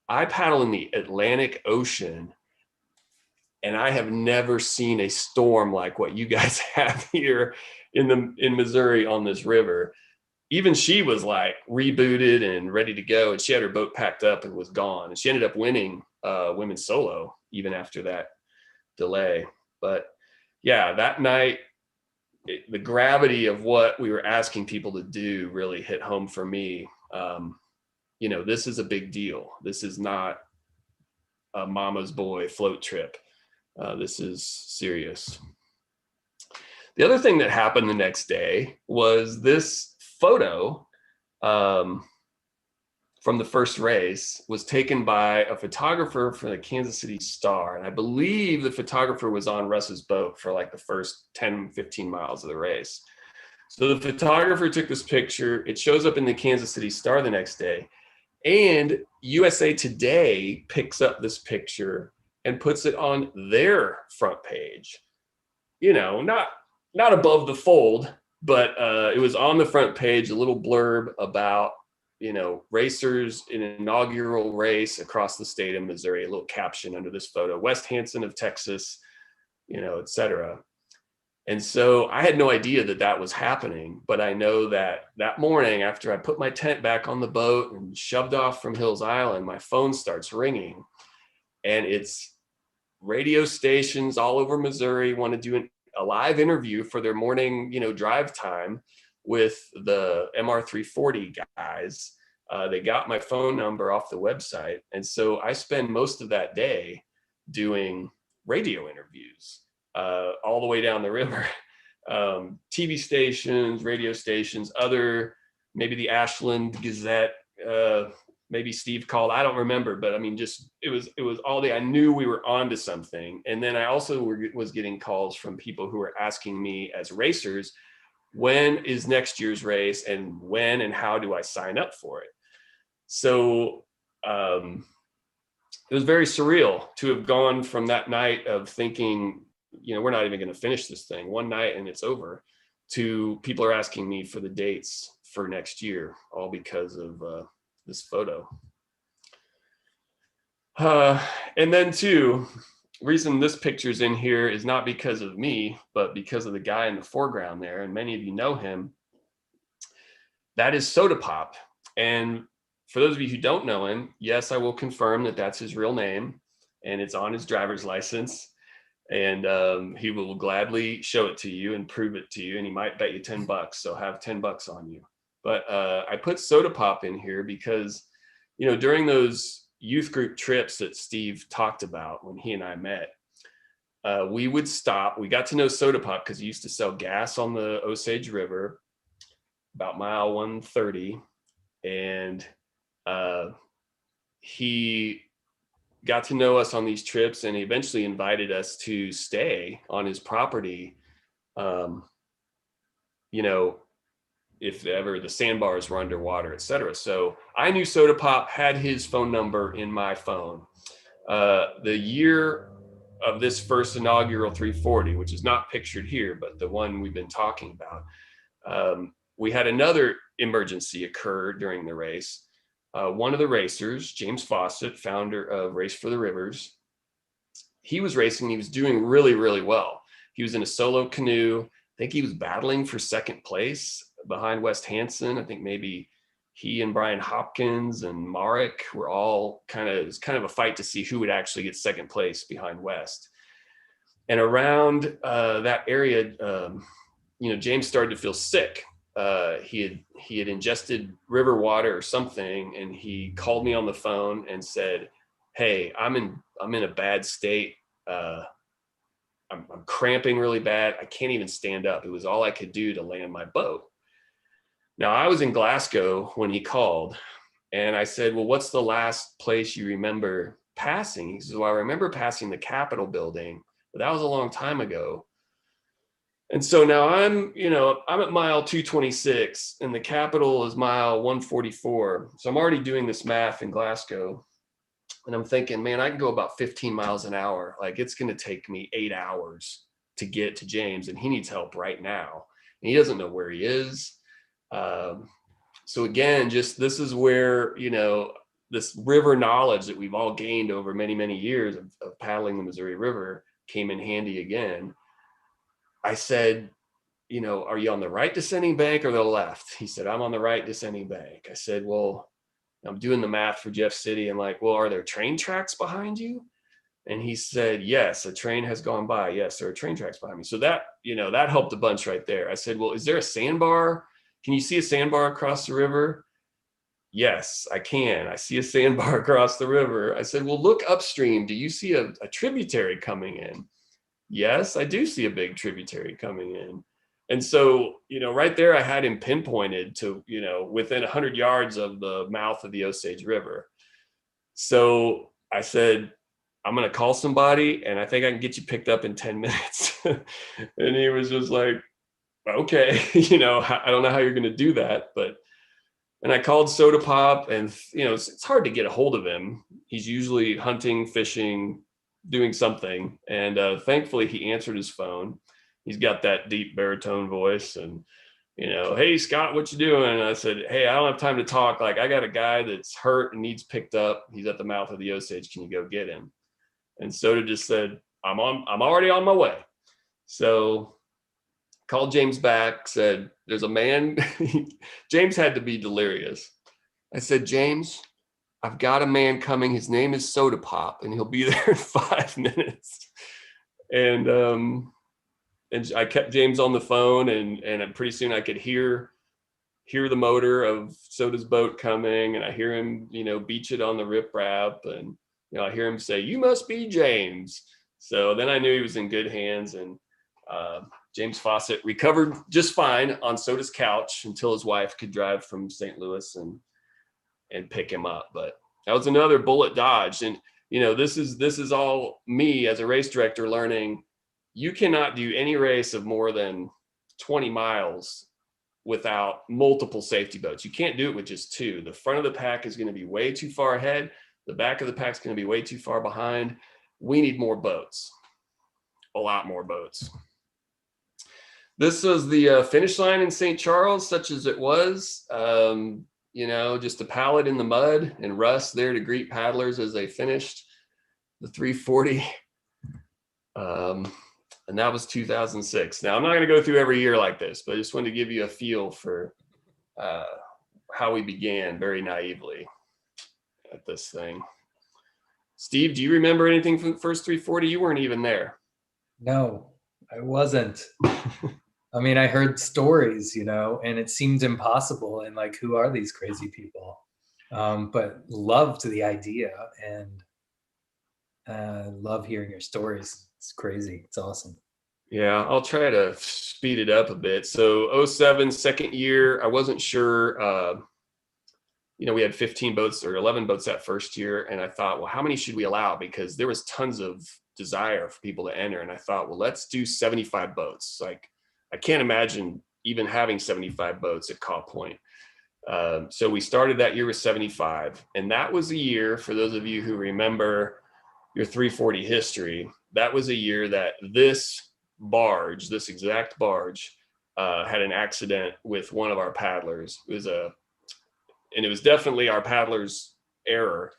I paddle in the Atlantic Ocean and I have never seen a storm like what you guys have here in Missouri on this river. Even she was like rebooted and ready to go. And she had her boat packed up and was gone. And she ended up winning women's solo even after that delay. But yeah, that night, the gravity of what we were asking people to do really hit home for me. This is a big deal. This is not a mama's boy float trip. This is serious. The other thing that happened the next day was this photo from the first race was taken by a photographer for the Kansas City Star. And I believe the photographer was on Russ's boat for like the first 10, 15 miles of the race. So the photographer took this picture. It shows up in the Kansas City Star the next day. And USA Today picks up this picture and puts it on their front page. Not not above the fold, but it was on the front page, a little blurb about, racers in an inaugural race across the state of Missouri, a little caption under this photo, West Hanson of Texas, et cetera. And so I had no idea that that was happening, but I know that that morning after I put my tent back on the boat and shoved off from Hills Island, my phone starts ringing, and it's radio stations all over Missouri want to do a live interview for their morning, drive time with the MR340 guys. They got my phone number off the website. And so I spend most of that day doing radio interviews all the way down the river. TV stations, radio stations, maybe the Ashland Gazette, maybe Steve called, I don't remember, but I mean, just, it was all day. I knew we were onto something. And then I also was getting calls from people who were asking me as racers, when is next year's race, and when and how do I sign up for it? So it was very surreal to have gone from that night of thinking, we're not even going to finish this thing one night and it's over, to people are asking me for the dates for next year, all because of this photo. And then too, reason this picture's in here is not because of me, but because of the guy in the foreground there, and many of you know him. That is Soda Pop. And for those of you who don't know him, yes, I will confirm that that's his real name, and it's on his driver's license. And he will gladly show it to you and prove it to you, and he might bet you $10, so have $10 on you. But I put Soda Pop in here because, during those youth group trips that Steve talked about when he and I met, we would stop. We got to know Soda Pop because he used to sell gas on the Osage River, about mile 130. And he got to know us on these trips, and he eventually invited us to stay on his property. If ever the sandbars were underwater, et cetera. So I knew Soda Pop, had his phone number in my phone. The year of this first inaugural 340, which is not pictured here, but the one we've been talking about, we had another emergency occur during the race. One of the racers, James Fawcett, founder of Race for the Rivers, he was racing. He was doing really, really well. He was in a solo canoe. I think he was battling for second place behind West Hanson. I think maybe he and Brian Hopkins and Marek were all it was kind of a fight to see who would actually get second place behind West. And around that area, James started to feel sick. He had ingested river water or something, and he called me on the phone and said, "Hey, I'm in a bad state. I'm cramping really bad. I can't even stand up." It was all I could do to land my boat. Now, I was in Glasgow when he called, and I said, "Well, what's the last place you remember passing?" He says, "Well, I remember passing the Capitol building, but that was a long time ago." And so now I'm at mile 226, and the Capitol is mile 144. So I'm already doing this math in Glasgow, and I'm thinking, man, I can go about 15 miles an hour. Like, it's going to take me 8 hours to get to James, and he needs help right now. And he doesn't know where he is. So again, just this is where, this river knowledge that we've all gained over many, many years of paddling the Missouri River came in handy again. I said, "Are you on the right descending bank or the left?" He said, "I'm on the right descending bank." I said, "Well," I'm doing the math for Jeff City. I'm like, "Well, are there train tracks behind you?" And he said, "Yes, a train has gone by. Yes, there are train tracks behind me." So that, that helped a bunch right there. I said, "Well, is there a sandbar? Can you see a sandbar across the river?" "Yes, I can. I see a sandbar across the river." I said, "Well, look upstream. Do you see a tributary coming in?" "Yes, I do see a big tributary coming in." And so, right there, I had him pinpointed to, within 100 yards of the mouth of the Osage River. So I said, "I'm going to call somebody, and I think I can get you picked up in 10 minutes. And he was just like, "Okay, I don't know how you're going to do that." And I called Soda Pop, and, it's hard to get a hold of him. He's usually hunting, fishing, doing something. And thankfully he answered his phone. he's got that deep baritone voice, and hey Scott, what you doing? And I said, hey, I don't have time to talk. Like, I got a guy that's hurt and needs picked up. He's at the mouth of the Osage. Can you go get him? And Soda just said, I'm already on my way. So called James back, said, there's a man. James had to be delirious. I said, James, I've got a man coming. His name is Soda Pop, and he'll be there in 5 minutes. And I kept James on the phone, and pretty soon I could hear the motor of Soda's boat coming, and I hear him, beach it on the riprap, and I hear him say, "You must be James." So then I knew he was in good hands, and James Fawcett recovered just fine on Soda's couch until his wife could drive from St. Louis and pick him up. But that was another bullet dodged, and this is all me as a race director learning. You cannot do any race of more than 20 miles without multiple safety boats. You can't do it with just two. The front of the pack is going to be way too far ahead. The back of the pack is going to be way too far behind. We need more boats, a lot more boats. This was the finish line in St. Charles, such as it was. Just a pallet in the mud and Russ there to greet paddlers as they finished the 340. And that was 2006. Now, I'm not going to go through every year like this, but I just wanted to give you a feel for how we began very naively at this thing. Steve, do you remember anything from the first 340? You weren't even there. No, I wasn't. I mean, I heard stories, and it seemed impossible. And like, who are these crazy people? But loved the idea, and love hearing your stories. It's crazy. It's awesome. Yeah, I'll try to speed it up a bit. So 07, second year, I wasn't sure. We had 15 boats or 11 boats that first year. And I thought, well, how many should we allow? Because there was tons of desire for people to enter. And I thought, well, let's do 75 boats. Like, I can't imagine even having 75 boats at Caw Point. So we started that year with 75. And that was a year, for those of you who remember your 340 history, that was a year that this exact barge, had an accident with one of our paddlers. It was definitely our paddler's error.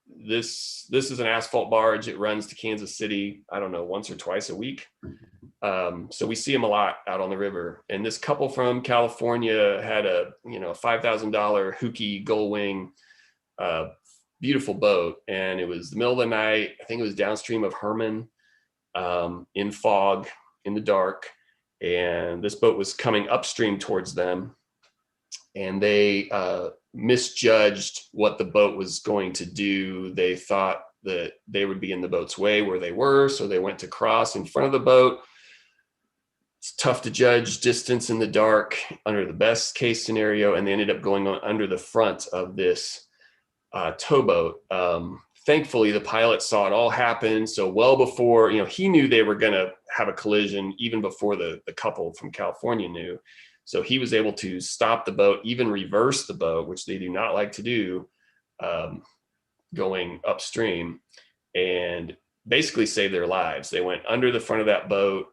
This is an asphalt barge. It runs to Kansas City, I don't know, once or twice a week. So we see them a lot out on the river. And this couple from California had a $5,000 Hookie Gull Wing, beautiful boat. And it was the middle of the night. I think it was downstream of Herman, in fog, in the dark. And this boat was coming upstream towards them. And they misjudged what the boat was going to do. They thought that they would be in the boat's way where they were. So they went to cross in front of the boat. It's tough to judge distance in the dark under the best case scenario. And they ended up going on under the front of this towboat. Thankfully, the pilot saw it all happen. So well before, he knew they were going to have a collision even before the couple from California knew. So he was able to stop the boat, even reverse the boat, which they do not like to do, going upstream, and basically save their lives. They went under the front of that boat,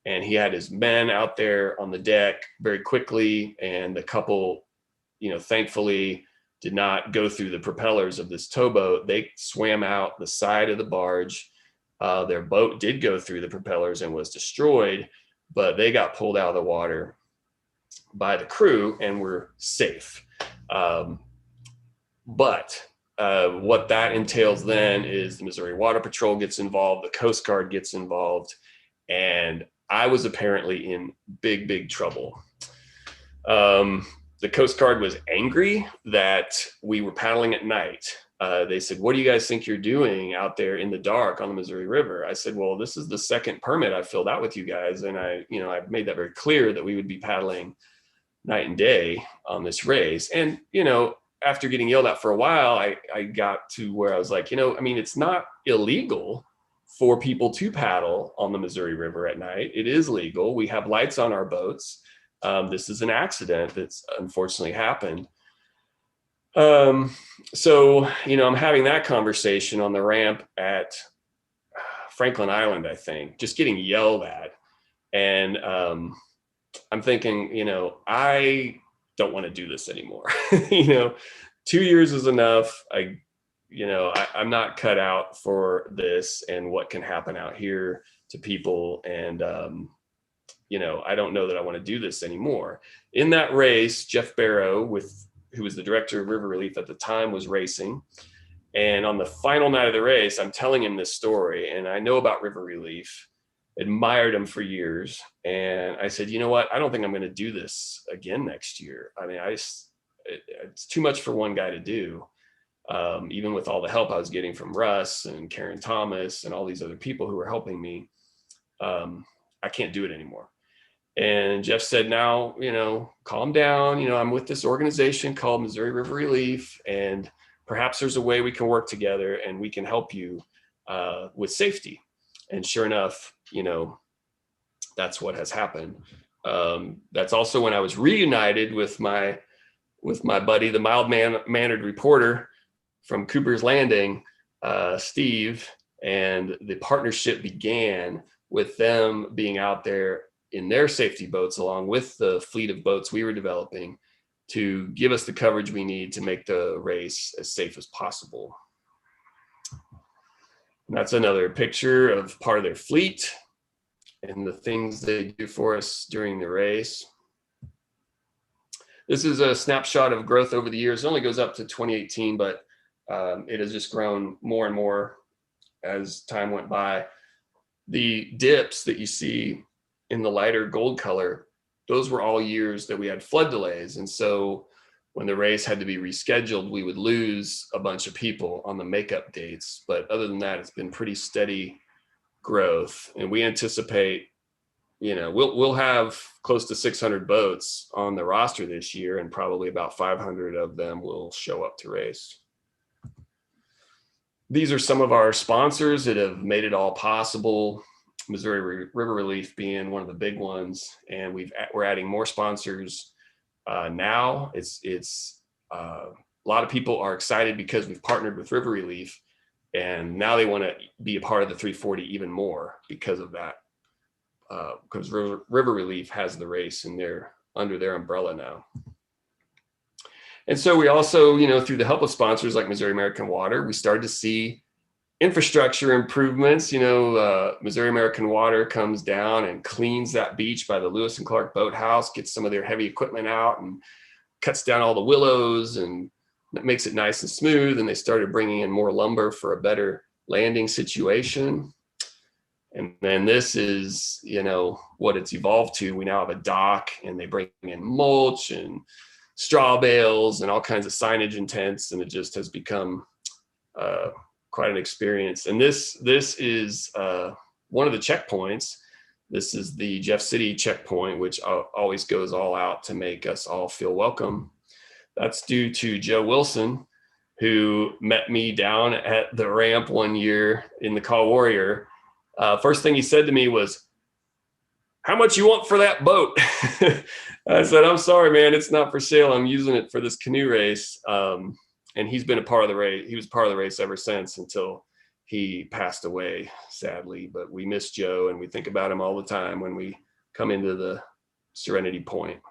and he had his men out there on the deck very quickly. And the couple, thankfully did not go through the propellers of this towboat. They swam out the side of the barge. Their boat did go through the propellers and was destroyed, but they got pulled out of the water by the crew and were safe. But what that entails then is the Missouri Water Patrol gets involved, the Coast Guard gets involved, and I was apparently in big, big trouble. The Coast Guard was angry that we were paddling at night. They said, "What do you guys think you're doing out there in the dark on the Missouri River?" I said, "Well, this is the second permit I filled out with you guys. And I've made that very clear that we would be paddling night and day on this race." And, after getting yelled at for a while, I got to where I was like, it's not illegal for people to paddle on the Missouri River at night. It is legal. We have lights on our boats. This is an accident that's unfortunately happened. So, I'm having that conversation on the ramp at Franklin Island, I think, just getting yelled at. And I'm thinking, I don't want to do this anymore. 2 years is enough. I'm not cut out for this and what can happen out here to people. And, I don't know that I want to do this anymore. In that race, Jeff Barrow, who was the director of River Relief at the time, was racing. And on the final night of the race, I'm telling him this story, and I know about River Relief, admired him for years. And I said, you know what? I don't think I'm going to do this again next year. I mean, it's too much for one guy to do. Even with all the help I was getting from Russ and Karen Thomas and all these other people who were helping me, I can't do it anymore. And Jeff said, now, calm down. I'm with this organization called Missouri River Relief, and perhaps there's a way we can work together and we can help you with safety. And sure enough, that's what has happened. That's also when I was reunited with my buddy, the mild-mannered reporter from Cooper's Landing, Steve, and the partnership began with them being out there in their safety boats along with the fleet of boats we were developing to give us the coverage we need to make the race as safe as possible. And that's another picture of part of their fleet and the things they do for us during the race. This is a snapshot of growth over the years. It only goes up to 2018, but it has just grown more and more as time went by. The dips that you see in the lighter gold color, those were all years that we had flood delays. And so when the race had to be rescheduled, we would lose a bunch of people on the makeup dates. But other than that, it's been pretty steady growth. And we anticipate, we'll have close to 600 boats on the roster this year, and probably about 500 of them will show up to race. These are some of our sponsors that have made it all possible. Missouri River Relief being one of the big ones, and we're adding more sponsors now. It's a lot of people are excited because we've partnered with River Relief, and now they want to be a part of the 340 even more because of that. Because River Relief has the race under their umbrella now. And so we also, through the help of sponsors like Missouri American Water, we started to see infrastructure improvements. Missouri American Water comes down and cleans that beach by the Lewis and Clark Boathouse, gets some of their heavy equipment out and cuts down all the willows, and that makes it nice and smooth. And they started bringing in more lumber for a better landing situation. And then this is, what it's evolved to. We now have a dock, and they bring in mulch and straw bales and all kinds of signage and tents, and it just has become quite an experience. And this is one of the checkpoints. This is the Jeff City checkpoint, which always goes all out to make us all feel welcome. That's due to Joe Wilson, who met me down at the ramp one year in the Call Warrior. First thing he said to me was, "How much you want for that boat?" I said, "I'm sorry, man, it's not for sale. I'm using it for this canoe race." And he's been a part of the race. He was part of the race ever since, until he passed away, sadly. But we miss Joe, and we think about him all the time when we come into the Serenity Point.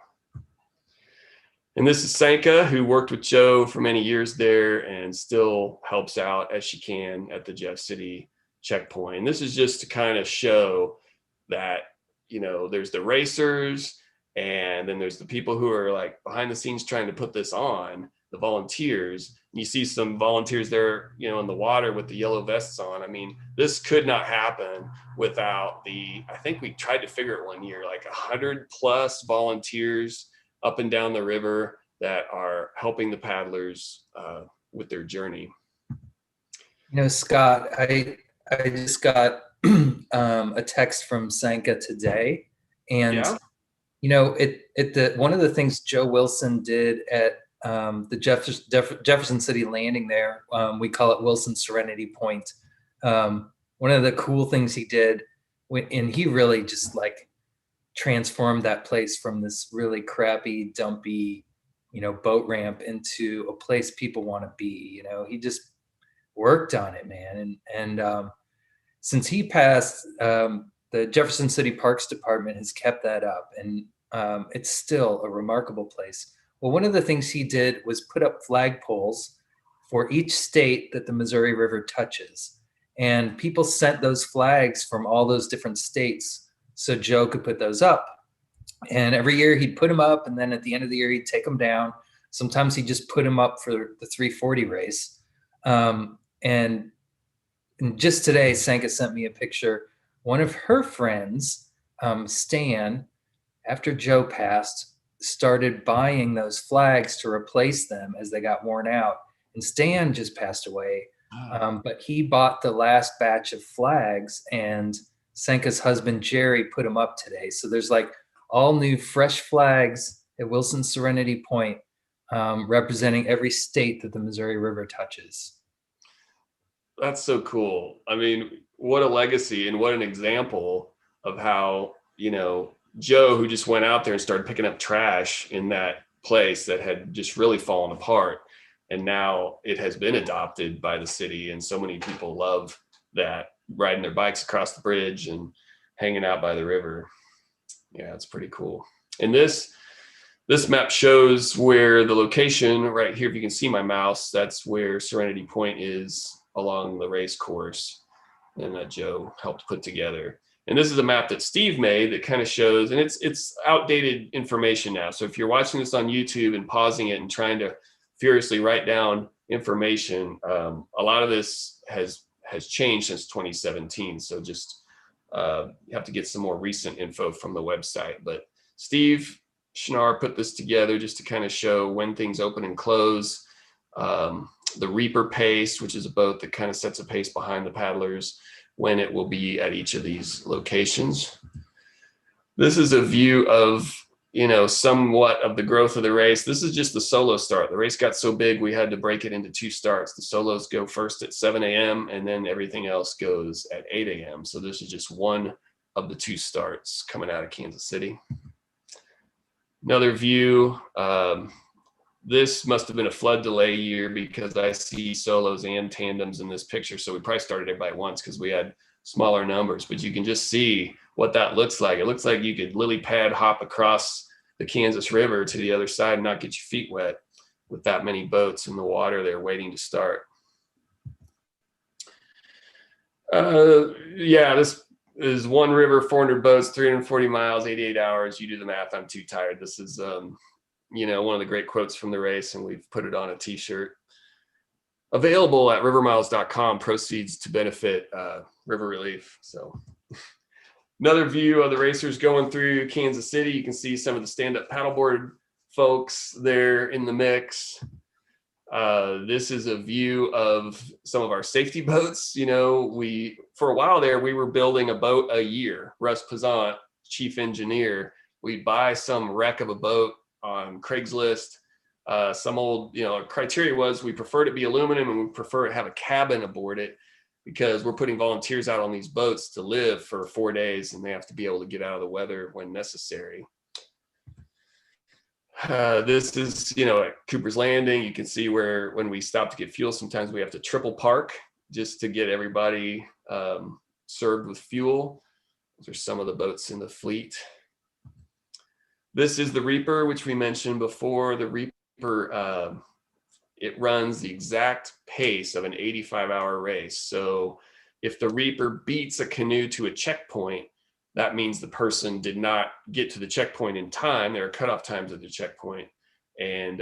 And this is Sanka, who worked with Joe for many years there and still helps out as she can at the Jeff City checkpoint. And this is just to kind of show that, there's the racers, and then there's the people who are like behind the scenes trying to put this on, the volunteers. You see some volunteers there, in the water with the yellow vests on. I mean, this could not happen without I think we tried to figure it one year, like 100+ volunteers up and down the river that are helping the paddlers with their journey. Scott, I just got a text from Sanka today, and one of the things Joe Wilson did at the Jefferson City Landing there, we call it Wilson Serenity Point. One of the cool things he did, and he really just transformed that place from this really crappy, dumpy, boat ramp into a place people want to be. He just worked on it, man. And since he passed, the the Jefferson City Parks Department has kept that up, and it's still a remarkable place. Well, one of the things he did was put up flagpoles for each state that the Missouri River touches. And people sent those flags from all those different states so Joe could put those up. And every year he'd put them up, and then at the end of the year he'd take them down. Sometimes he'd just put them up for the 340 race. And just today, Sanka sent me a picture. One of her friends, Stan, after Joe passed, started buying those flags to replace them as they got worn out. And Stan just passed away, but he bought the last batch of flags, and Sanka's husband, Jerry, put them up today. So there's like all new fresh flags at Wilson Serenity Point, representing every state that the Missouri River touches. That's so cool. I mean, what a legacy and what an example of how, you know, Joe, who just went out there and started picking up trash in that place that had just really fallen apart. And now it has been adopted by the city. And so many people love that, riding their bikes across the bridge and hanging out by the river. Yeah, it's pretty cool. And this map shows where the location right here, if you can see my mouse, that's where Serenity Point is along the race course, and that Joe helped put together. And this is a map that Steve made that kind of shows, and it's outdated information now. So if you're watching this on YouTube and pausing it and trying to furiously write down information, a lot of this has changed since 2017. So just you have to get some more recent info from the website. But Steve Schnarr put this together just to kind of show when things open and close. The Reaper pace, which is a boat that kind of sets a pace behind the paddlers, when it will be at each of these locations. This is a view of, you know, somewhat of the growth of the race. This is just the solo start. The race got so big, we had to break it into 2 starts. The solos go first at 7 a.m. and then everything else goes at 8 a.m. So this is just one of the 2 starts coming out of Kansas City. Another view, this must have been a flood delay year because I see solos and tandems in this picture. So we probably started everybody at once because we had smaller numbers, but you can just see what that looks like. It looks like you could lily pad hop across the Kansas River to the other side and not get your feet wet with that many boats in the water there waiting to start. Yeah, this is one river, 400 boats, 340 miles, 88 hours. You do the math, I'm too tired. This is, you know, one of the great quotes from the race, and we've put it on a t-shirt. Available at rivermiles.com, proceeds to benefit River Relief. So another view of the racers going through Kansas City. You can see some of the stand-up paddleboard folks there in the mix. This is a view of some of our safety boats. You know, for a while there, we were building a boat a year. Russ Pazant, chief engineer, we'd buy some wreck of a boat on Craigslist. Some old, you know, criteria was we prefer to be aluminum and we prefer to have a cabin aboard it because we're putting volunteers out on these boats to live for 4 days and they have to be able to get out of the weather when necessary. This is, you know, at Cooper's Landing. You can see where when we stop to get fuel, sometimes we have to triple park just to get everybody served with fuel. Those are some of the boats in the fleet. This is the Reaper, which we mentioned before. The Reaper, it runs the exact pace of an 85-hour race. So if the Reaper beats a canoe to a checkpoint, that means the person did not get to the checkpoint in time. There are cutoff times at the checkpoint, and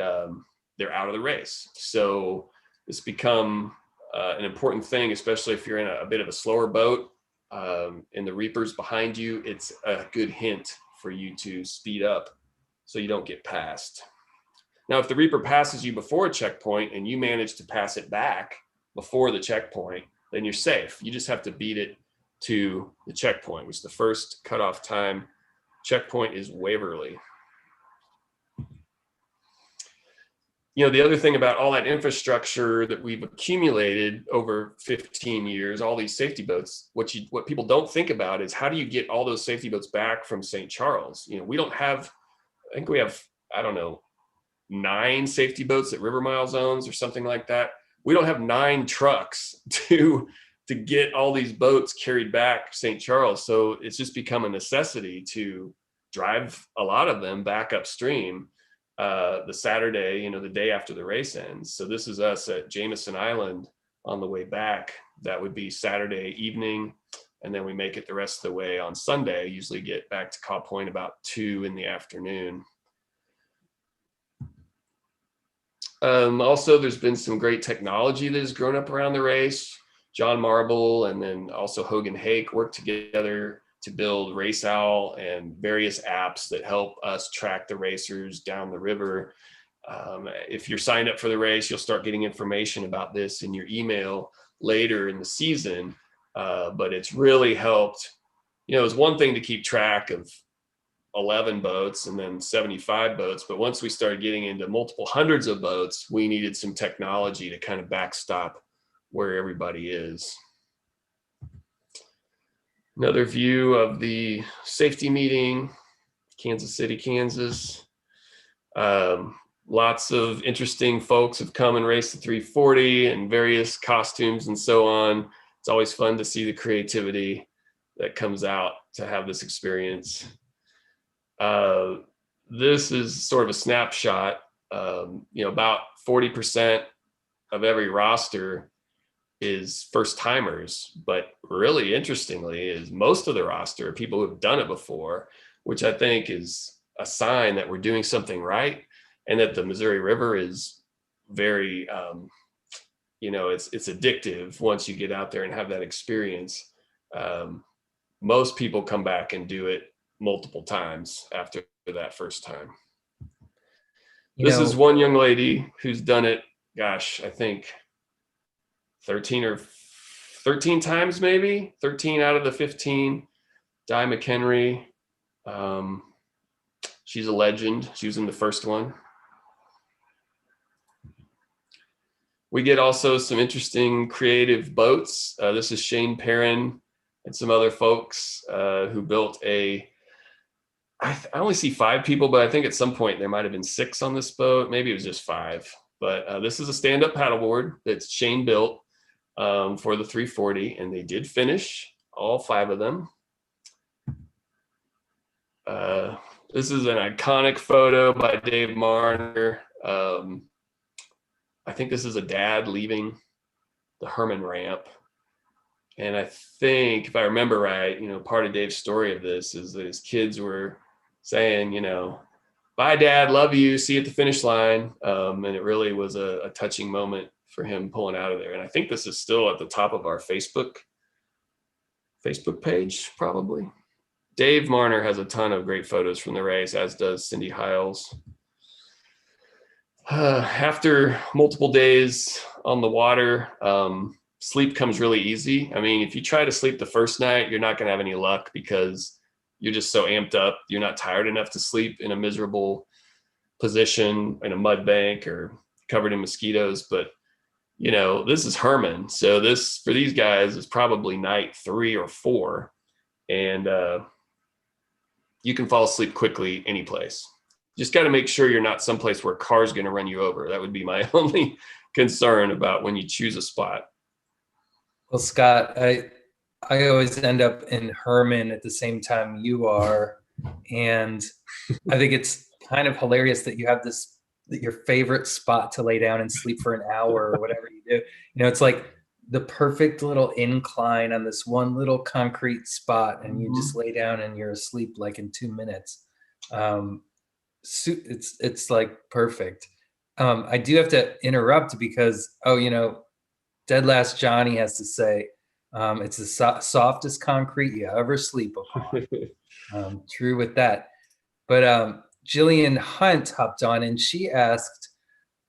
they're out of the race. So it's become an important thing, especially if you're in a bit of a slower boat and the Reaper's behind you. It's a good hint for you to speed up so you don't get passed. Now, if the Reaper passes you before a checkpoint and you manage to pass it back before the checkpoint, then you're safe. You just have to beat it to the checkpoint, which the first cutoff time checkpoint is Waverly. You know, the other thing about all that infrastructure that we've accumulated over 15 years, all these safety boats, what people don't think about is how do you get all those safety boats back from St. Charles? You know, we don't have, I think we have, I don't know, 9 safety boats that River Miles owns or something like that. We don't have 9 trucks to to get all these boats carried back St. Charles. So it's just become a necessity to drive a lot of them back upstream the Saturday, the day after the race ends. So this is us at Jameson Island on the way back. That would be Saturday evening. And then we make it the rest of the way on Sunday. Usually get back to Caw Point about 2 in the afternoon. Also, there's been some great technology that has grown up around the race. John Marble and then also Hogan Hake worked together to build Race Owl and various apps that help us track the racers down the river. If you're signed up for the race, you'll start getting information about this in your email later in the season. But it's really helped. It's one thing to keep track of 11 boats and then 75 boats. But once we started getting into multiple hundreds of boats, we needed some technology to kind of backstop where everybody is. Another view of the safety meeting, Kansas City, Kansas. Lots of interesting folks have come and raced the 340 in various costumes and so on. It's always fun to see the creativity that comes out to have this experience. This is sort of a snapshot. About 40% of every roster is first timers, but really interestingly is most of the roster are people who've done it before, which I think is a sign that we're doing something right and that the Missouri River is very, it's addictive once you get out there and have that experience. Most people come back and do it multiple times after that first time. This is one young lady who's done it, gosh, I think 13 times, maybe 13 out of the 15. Di McHenry. She's a legend. She was in the first one. We get also some interesting creative boats. This is Shane Perrin and some other folks who built I only see 5 people, but I think at some point there might have been 6 on this boat. Maybe it was just 5. But this is a stand-up paddleboard that Shane built for the 340, and they did finish all 5 of them. This is an iconic photo by Dave Marner. I think this is a dad leaving the Herman ramp. And I think, if I remember right, part of Dave's story of this is that his kids were saying, bye, Dad, love you, see you at the finish line. And it really was a touching moment for him pulling out of there. And I think this is still at the top of our Facebook page, probably. Dave Marner has a ton of great photos from the race, as does Cindy Hiles. After multiple days on the water, sleep comes really easy. I mean, if you try to sleep the first night, you're not going to have any luck because you're just so amped up. You're not tired enough to sleep in a miserable position in a mud bank or covered in mosquitoes. But, this is Herman. So this, for these guys, is probably night 3 or 4. And you can fall asleep quickly any place. Just got to make sure you're not someplace where a car's going to run you over. That would be my only concern about when you choose a spot. Well, Scott, I always end up in Herman at the same time you are. And I think it's kind of hilarious that you have your favorite spot to lay down and sleep for an hour or whatever you do. It's like the perfect little incline on this one little concrete spot, and you just lay down and you're asleep like in 2 minutes. It's like perfect. I do have to interrupt because, Dead Last Johnny has to say, it's the softest concrete you ever sleep upon. True with that. But Jillian Hunt hopped on and she asked,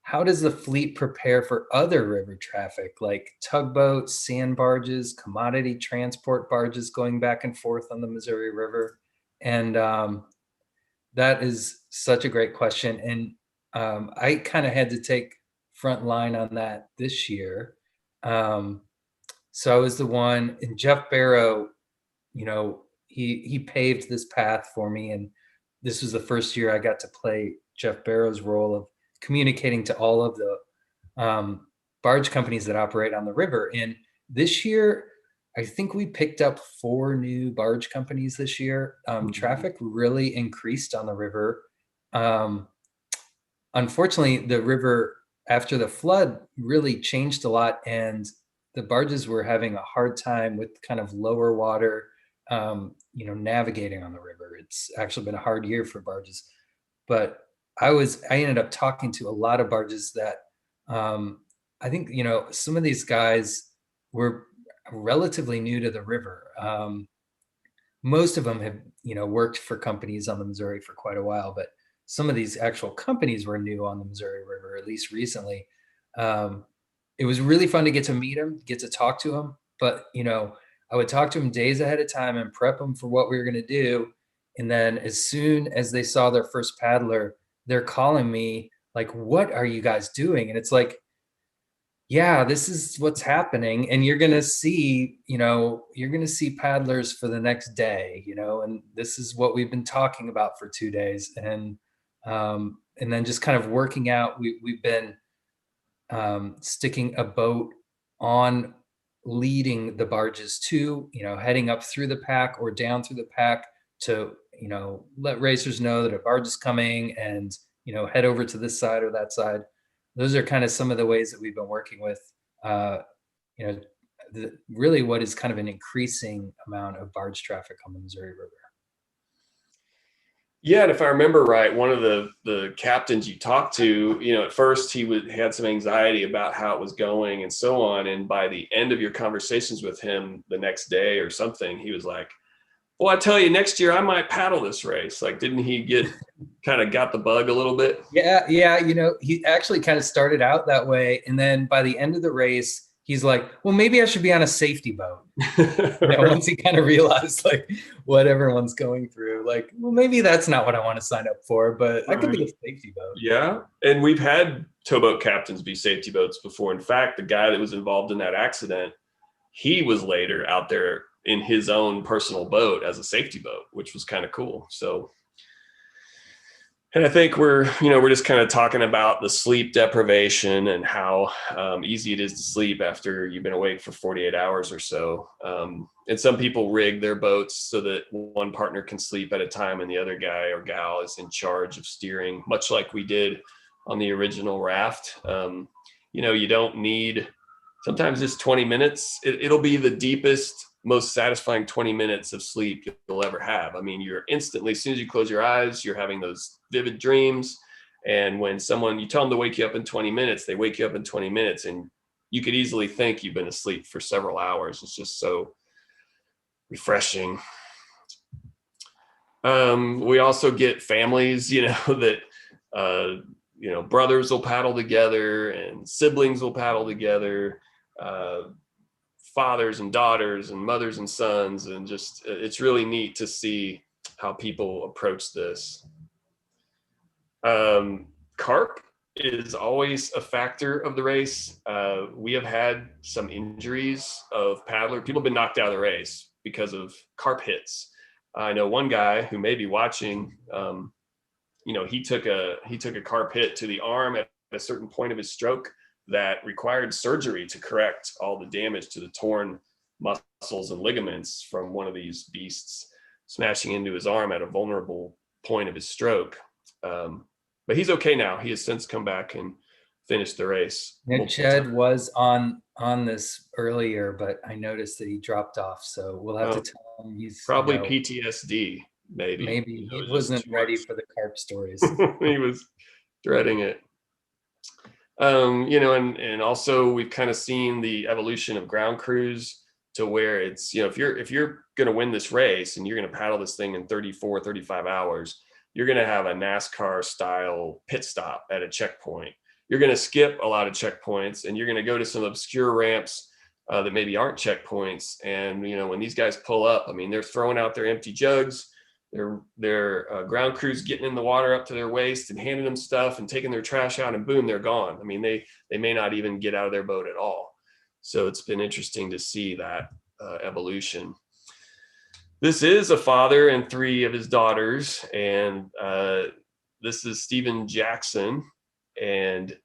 how does the fleet prepare for other river traffic like tugboats, sand barges, commodity transport barges going back and forth on the Missouri River? And that is such a great question. And I kind of had to take front line on that this year. So I was the one, and Jeff Barrow, he paved this path for me. And this was the first year I got to play Jeff Barrow's role of communicating to all of the barge companies that operate on the river. And this year, I think we picked up 4 new barge companies this year. Traffic really increased on the river. Um, Unfortunately, the river after the flood really changed a lot, and the barges were having a hard time with kind of lower water, navigating on the river. It's actually been a hard year for barges, but I ended up talking to a lot of barges that I think some of these guys were relatively new to the river. Most of them have worked for companies on the Missouri for quite a while, but some of these actual companies were new on the Missouri River, at least recently. um, it was really fun to get to meet them, get to talk to them, but I would talk to them days ahead of time and prep them for what we were going to do, and then as soon as they saw their first paddler, they're calling me like, what are you guys doing? And it's like, yeah, this is what's happening. And you're going to see paddlers for the next day, and this is what we've been talking about for 2 days. And then just kind of working out, we've been sticking a boat on leading the barges to, heading up through the pack or down through the pack to, let racers know that a barge is coming and, head over to this side or that side. Those are kind of some of the ways that we've been working with, uh, you know, really what is kind of an increasing amount of barge traffic on the Missouri River. Yeah, and if I remember right, one of the captains you talked to, at first had some anxiety about how it was going and so on, and by the end of your conversations with him the next day or something, he was like, "Well, I tell you, next year I might paddle this race." Like, didn't he got the bug a little bit? Yeah, yeah. He actually kind of started out that way, and then by the end of the race, he's like, "Well, maybe I should be on a safety boat." Once he kind of realized like what everyone's going through, like, well, maybe that's not what I want to sign up for, but I could be a safety boat. Yeah, and we've had towboat captains be safety boats before. In fact, the guy that was involved in that accident, he was later out there in his own personal boat as a safety boat, which was kind of cool. So, and I think we're just kind of talking about the sleep deprivation and how easy it is to sleep after you've been awake for 48 hours or so. And some people rig their boats so that one partner can sleep at a time and the other guy or gal is in charge of steering, much like we did on the original raft. You don't need, sometimes just 20 minutes. It'll be the deepest, most satisfying 20 minutes of sleep you'll ever have. I mean, you're instantly, as soon as you close your eyes, you're having those vivid dreams. And when you tell them to wake you up in 20 minutes, they wake you up in 20 minutes, and you could easily think you've been asleep for several hours. It's just so refreshing. We also get families, that, brothers will paddle together and siblings will paddle together. Fathers and daughters and mothers and sons, and just it's really neat to see how people approach this. Carp is always a factor of the race. We have had some injuries of people have been knocked out of the race because of carp hits. I know one guy who may be watching, he took a carp hit to the arm at a certain point of his stroke that required surgery to correct all the damage to the torn muscles and ligaments from one of these beasts smashing into his arm at a vulnerable point of his stroke. But he's okay now. He has since come back and finished the race. Chad was on this earlier, but I noticed that he dropped off. So we'll have to tell him he's probably PTSD. Maybe he wasn't ready for the carp stories. He was dreading it. And also we've kind of seen the evolution of ground crews to where it's, if you're going to win this race and you're going to paddle this thing in 34, 35 hours, you're going to have a NASCAR style pit stop at a checkpoint. You're going to skip a lot of checkpoints, and you're going to go to some obscure ramps that maybe aren't checkpoints. And, when these guys pull up, I mean, they're throwing out their empty jugs. Their ground crews getting in the water up to their waist and handing them stuff and taking their trash out, and boom, they're gone. I mean, they may not even get out of their boat at all. So it's been interesting to see that evolution. This is a father and 3 of his daughters, and this is Stephen Jackson, and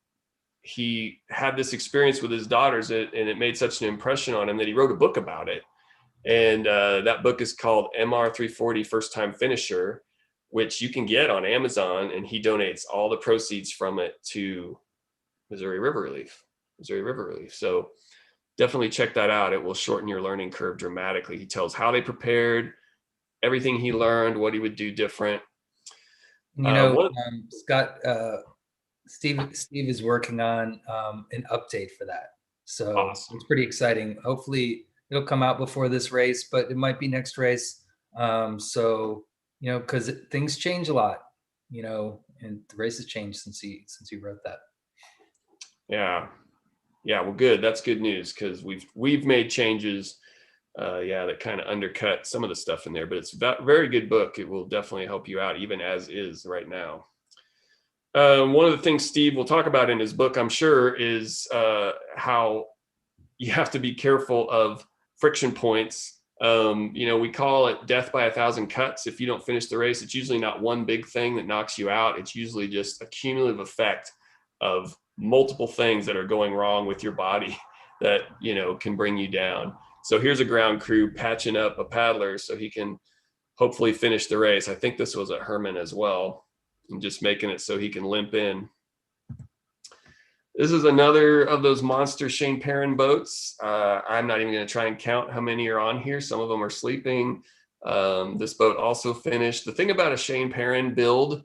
he had this experience with his daughters, and it made such an impression on him that he wrote a book about it. And that book is called MR340 First Time Finisher, which you can get on Amazon, and he donates all the proceeds from it to Missouri River Relief. So definitely check that out. It will shorten your learning curve dramatically. He tells how they prepared, everything he learned, what he would do different. Scott, Steve is working on an update for that. So Awesome. it's pretty exciting. Hopefully it'll come out before this race, but it might be next race. So, because things change a lot, and the race has changed since he wrote that. Yeah. Well, good. That's good news, because we've made changes, that kind of undercut some of the stuff in there, but it's a very good book. It will definitely help you out, even as is right now. One of the things Steve will talk about in his book, I'm sure, is how you have to be careful of friction points. We call it death by 1,000 cuts. If you don't finish the race, it's usually not one big thing that knocks you out. It's usually just a cumulative effect of multiple things that are going wrong with your body that, can bring you down. So here's a ground crew patching up a paddler so he can hopefully finish the race. I think this was at Herman as well, and just making it so he can limp in. This is another of those monster Shane Perrin boats. I'm not even going to try and count how many are on here. Some of them are sleeping. This boat also finished. The thing about a Shane Perrin build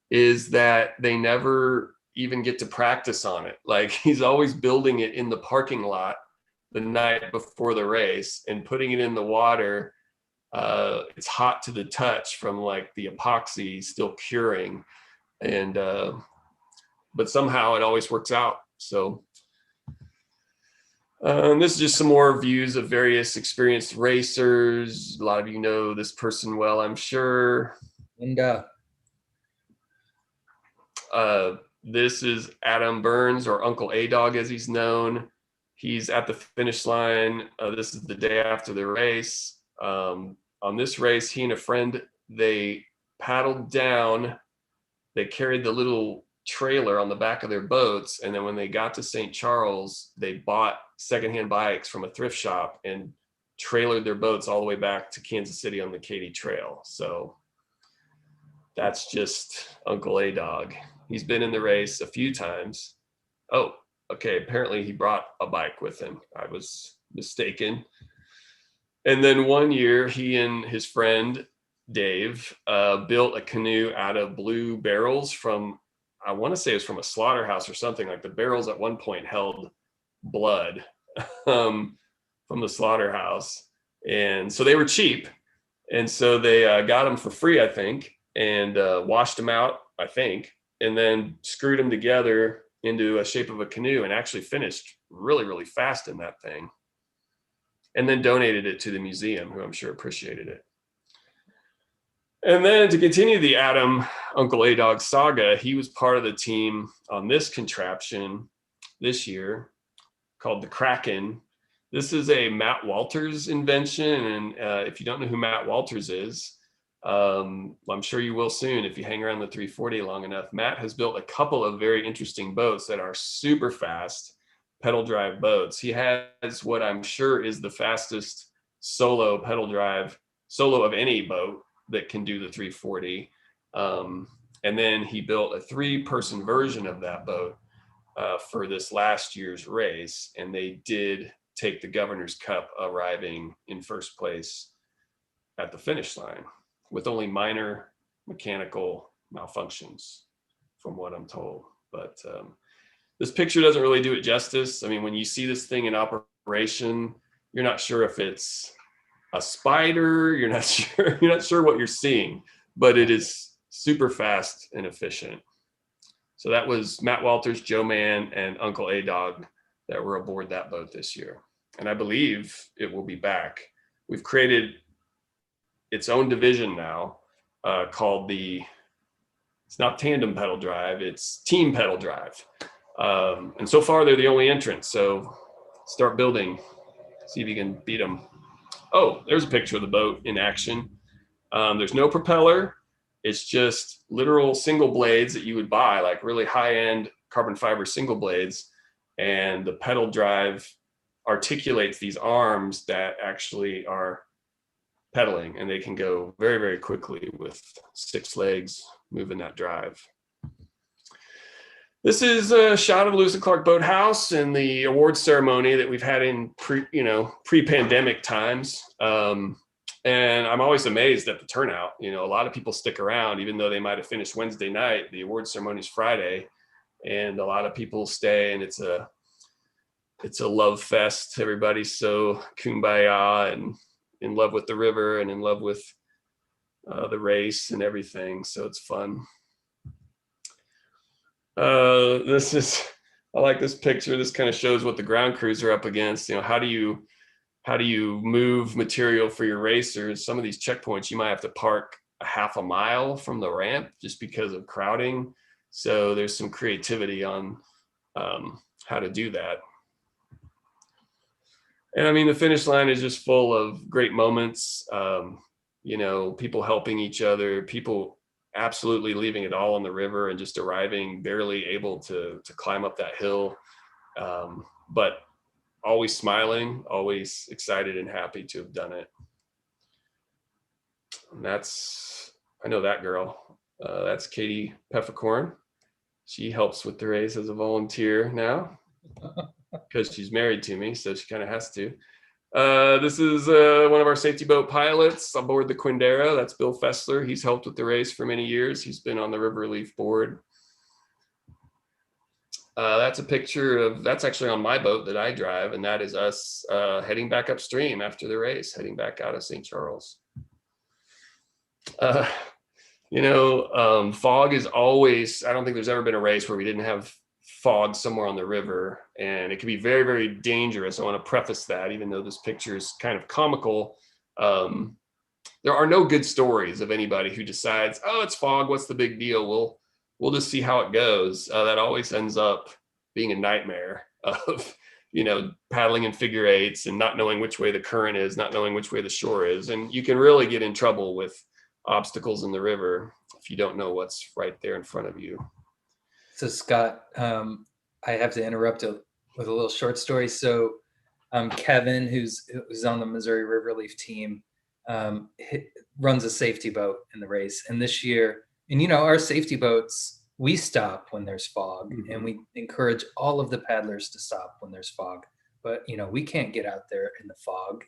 is that they never even get to practice on it. Like, he's always building it in the parking lot the night before the race and putting it in the water. It's hot to the touch from like the epoxy still curing, and but somehow it always works out. So this is just some more views of various experienced racers. A lot of you know this person well, I'm sure. Linda. This is Adam Burns, or Uncle A-Dog as he's known. He's at the finish line. This is the day after the race. On this race, he and a friend, they paddled down. They carried the little trailer on the back of their boats, and then when they got to St. Charles, they bought secondhand bikes from a thrift shop and trailered their boats all the way back to Kansas City on the Katy Trail. So that's just Uncle A-Dog. He's been in the race a few times. Oh, okay. Apparently he brought a bike with him. I was mistaken. And then one year, he and his friend Dave built a canoe out of blue barrels from, I want to say it was from a slaughterhouse or something. Like, the barrels at one point held blood from the slaughterhouse. And so they were cheap. And so they got them for free, I think, and washed them out, I think, and then screwed them together into a shape of a canoe, and actually finished really, really fast in that thing. And then donated it to the museum, who I'm sure appreciated it. And then to continue the Adam Uncle A-Dog saga, he was part of the team on this contraption this year called the Kraken. This is a Matt Walters invention. And if you don't know who Matt Walters is, I'm sure you will soon if you hang around the 340 long enough. Matt has built a couple of very interesting boats that are super fast pedal drive boats. He has what I'm sure is the fastest solo pedal drive solo of any boat that can do the 340. And then he built a 3-person version of that boat for this last year's race. And they did take the Governor's Cup, arriving in first place at the finish line with only minor mechanical malfunctions, from what I'm told. But this picture doesn't really do it justice. I mean, when you see this thing in operation, you're not sure if it's a spider. You're not sure what you're seeing, but it is super fast and efficient. So that was Matt Walters, Joe Mann, and Uncle A-Dog that were aboard that boat this year. And I believe it will be back. We've created its own division now called it's not tandem pedal drive, it's team pedal drive. And so far they're the only entrant. So start building, see if you can beat them. Oh, there's a picture of the boat in action. There's no propeller. It's just literal single blades that you would buy, like really high-end carbon fiber single blades. And the pedal drive articulates these arms that actually are pedaling, and they can go very, very quickly with 6 legs moving that drive. This is a shot of Lewis and Clark Boathouse and the awards ceremony that we've had in pre-pandemic times. And I'm always amazed at the turnout. A lot of people stick around, even though they might have finished Wednesday night. The awards ceremony is Friday, and a lot of people stay, and it's a love fest. Everybody's so kumbaya and in love with the river and in love with the race and everything. So it's fun. I like this picture. This kind of shows what the ground crews are up against. How do you move material for your racers? Some of these checkpoints, you might have to park a half a mile from the ramp just because of crowding. So there's some creativity on how to do that. And I mean, the finish line is just full of great moments. People helping each other, people absolutely leaving it all on the river and just arriving barely able to climb up that hill, but always smiling, always excited and happy to have done it. And I know that girl. That's Katie Peffercorn. She helps with the race as a volunteer now because she's married to me, so she kind of has to. This is one of our safety boat pilots aboard the Quindera. That's Bill Fessler. He's helped with the race for many years. He's been on the River Relief board. That's a picture that's actually on my boat that I drive, and that is us heading back upstream after the race, heading back out of St. Charles. Fog is always, I don't think there's ever been a race where we didn't have fog somewhere on the river, and it can be very, very dangerous. I want to preface that, even though this picture is kind of comical. There are no good stories of anybody who decides, oh, it's fog, what's the big deal? We'll just see how it goes. That always ends up being a nightmare of, paddling in figure eights and not knowing which way the current is, not knowing which way the shore is. And you can really get in trouble with obstacles in the river if you don't know what's right there in front of you. So Scott, I have to interrupt with a little short story. So Kevin, who's on the Missouri River Relief team, runs a safety boat in the race. And this year, and our safety boats, we stop when there's fog, mm-hmm. and we encourage all of the paddlers to stop when there's fog. But we can't get out there in the fog.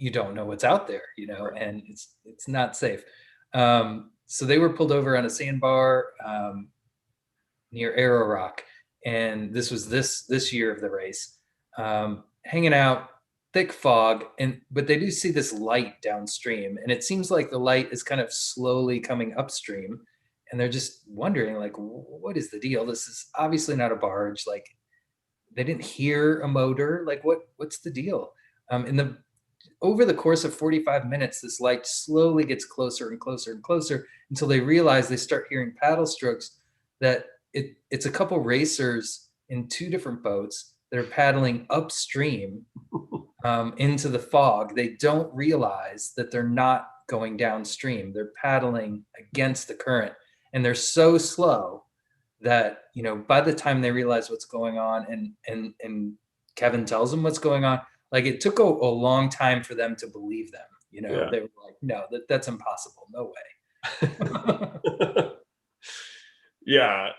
You don't know what's out there, right. And it's not safe. So they were pulled over on a sandbar near Arrow Rock, and this was this year of the race, hanging out, thick fog, but they do see this light downstream, and it seems like the light is kind of slowly coming upstream, and they're just wondering, like, what is the deal? This is obviously not a barge. Like, they didn't hear a motor. Like, what's the deal? Over the course of 45 minutes, this light slowly gets closer and closer and closer until they realize, they start hearing paddle strokes, that it's a couple racers in 2 different boats that are paddling upstream into the fog. They don't realize that they're not going downstream. They're paddling against the current, and they're so slow that, by the time they realize what's going on, and Kevin tells them what's going on, like, it took a long time for them to believe them. Yeah. They were like, no, that's impossible. No way. Yeah.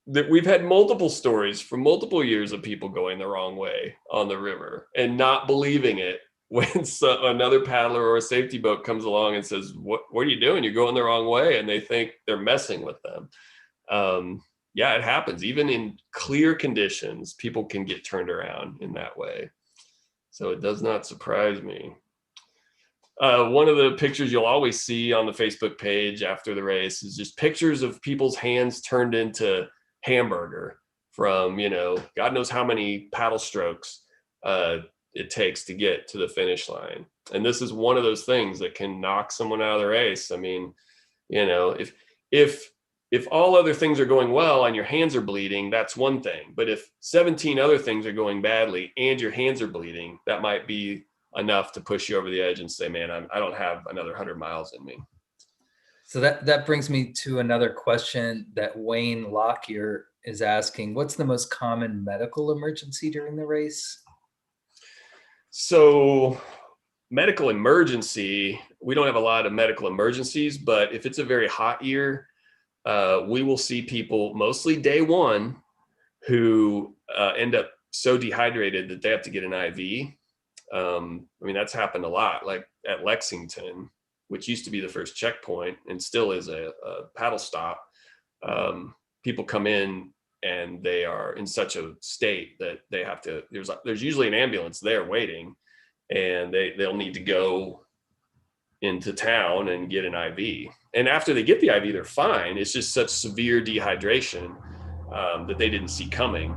We've had multiple stories from multiple years of people going the wrong way on the river and not believing it when another paddler or a safety boat comes along and says, what are you doing? You're going the wrong way. And they think they're messing with them. Yeah, it happens. Even in clear conditions, people can get turned around in that way. So it does not surprise me. One of the pictures you'll always see on the Facebook page after the race is just pictures of people's hands turned into hamburger from, God knows how many paddle strokes it takes to get to the finish line. And this is one of those things that can knock someone out of the race. I mean, if all other things are going well and your hands are bleeding, that's one thing. But if 17 other things are going badly and your hands are bleeding, that might be enough to push you over the edge and say, man, I don't have another 100 miles in me. So that brings me to another question that Wayne Lockyer is asking, what's the most common medical emergency during the race? So medical emergency, we don't have a lot of medical emergencies, but if it's a very hot year, we will see people mostly day one who end up so dehydrated that they have to get an IV. I mean, that's happened a lot, like at Lexington, which used to be the first checkpoint and still is a paddle stop. People come in and they are in such a state that they have to, there's usually an ambulance there waiting, and they'll need to go into town and get an IV. And after they get the IV, they're fine. It's just such severe dehydration that they didn't see coming.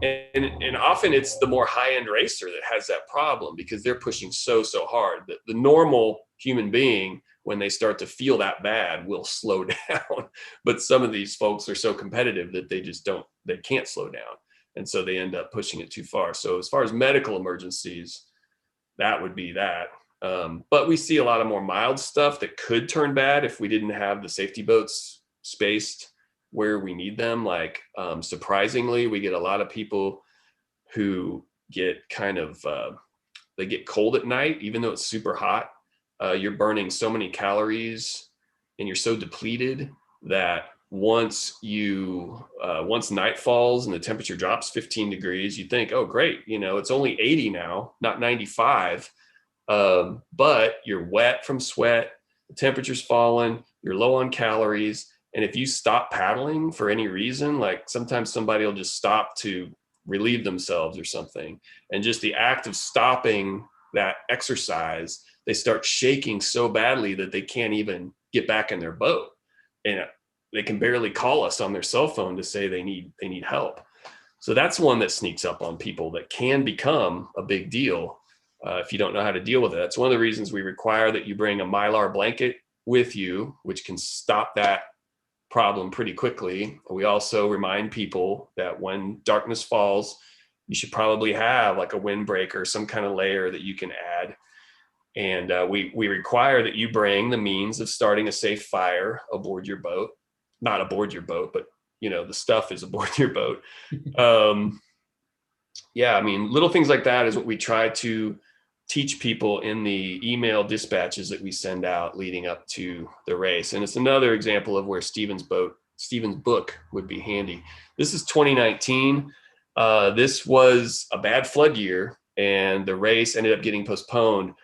And often it's the more high-end racer that has that problem, because they're pushing so hard that the normal human being, when they start to feel that bad, will slow down. But some of these folks are so competitive that they can't slow down. And so they end up pushing it too far. So as far as medical emergencies, that would be that. But we see a lot of more mild stuff that could turn bad if we didn't have the safety boats spaced where we need them. Like, surprisingly, we get a lot of people who get they get cold at night, even though it's super hot. You're burning so many calories and you're so depleted that once night falls and the temperature drops 15 degrees, you think, oh, great, it's only 80 now, not 95. But you're wet from sweat, the temperature's fallen, you're low on calories. And if you stop paddling for any reason, like sometimes somebody will just stop to relieve themselves or something, and just the act of stopping that exercise, they start shaking so badly that they can't even get back in their boat. And they can barely call us on their cell phone to say they need help. So that's one that sneaks up on people that can become a big deal if you don't know how to deal with it. That's one of the reasons we require that you bring a Mylar blanket with you, which can stop that problem pretty quickly. We also remind people that when darkness falls, you should probably have like a windbreaker, some kind of layer that you can add. And we require that you bring the means of starting a safe fire aboard your boat. Not aboard your boat, but the stuff is aboard your boat. Yeah, I mean, little things like that is what we try to teach people in the email dispatches that we send out leading up to the race. And it's another example of where Steven's book would be handy. This is 2019. This was a bad flood year, and the race ended up getting postponed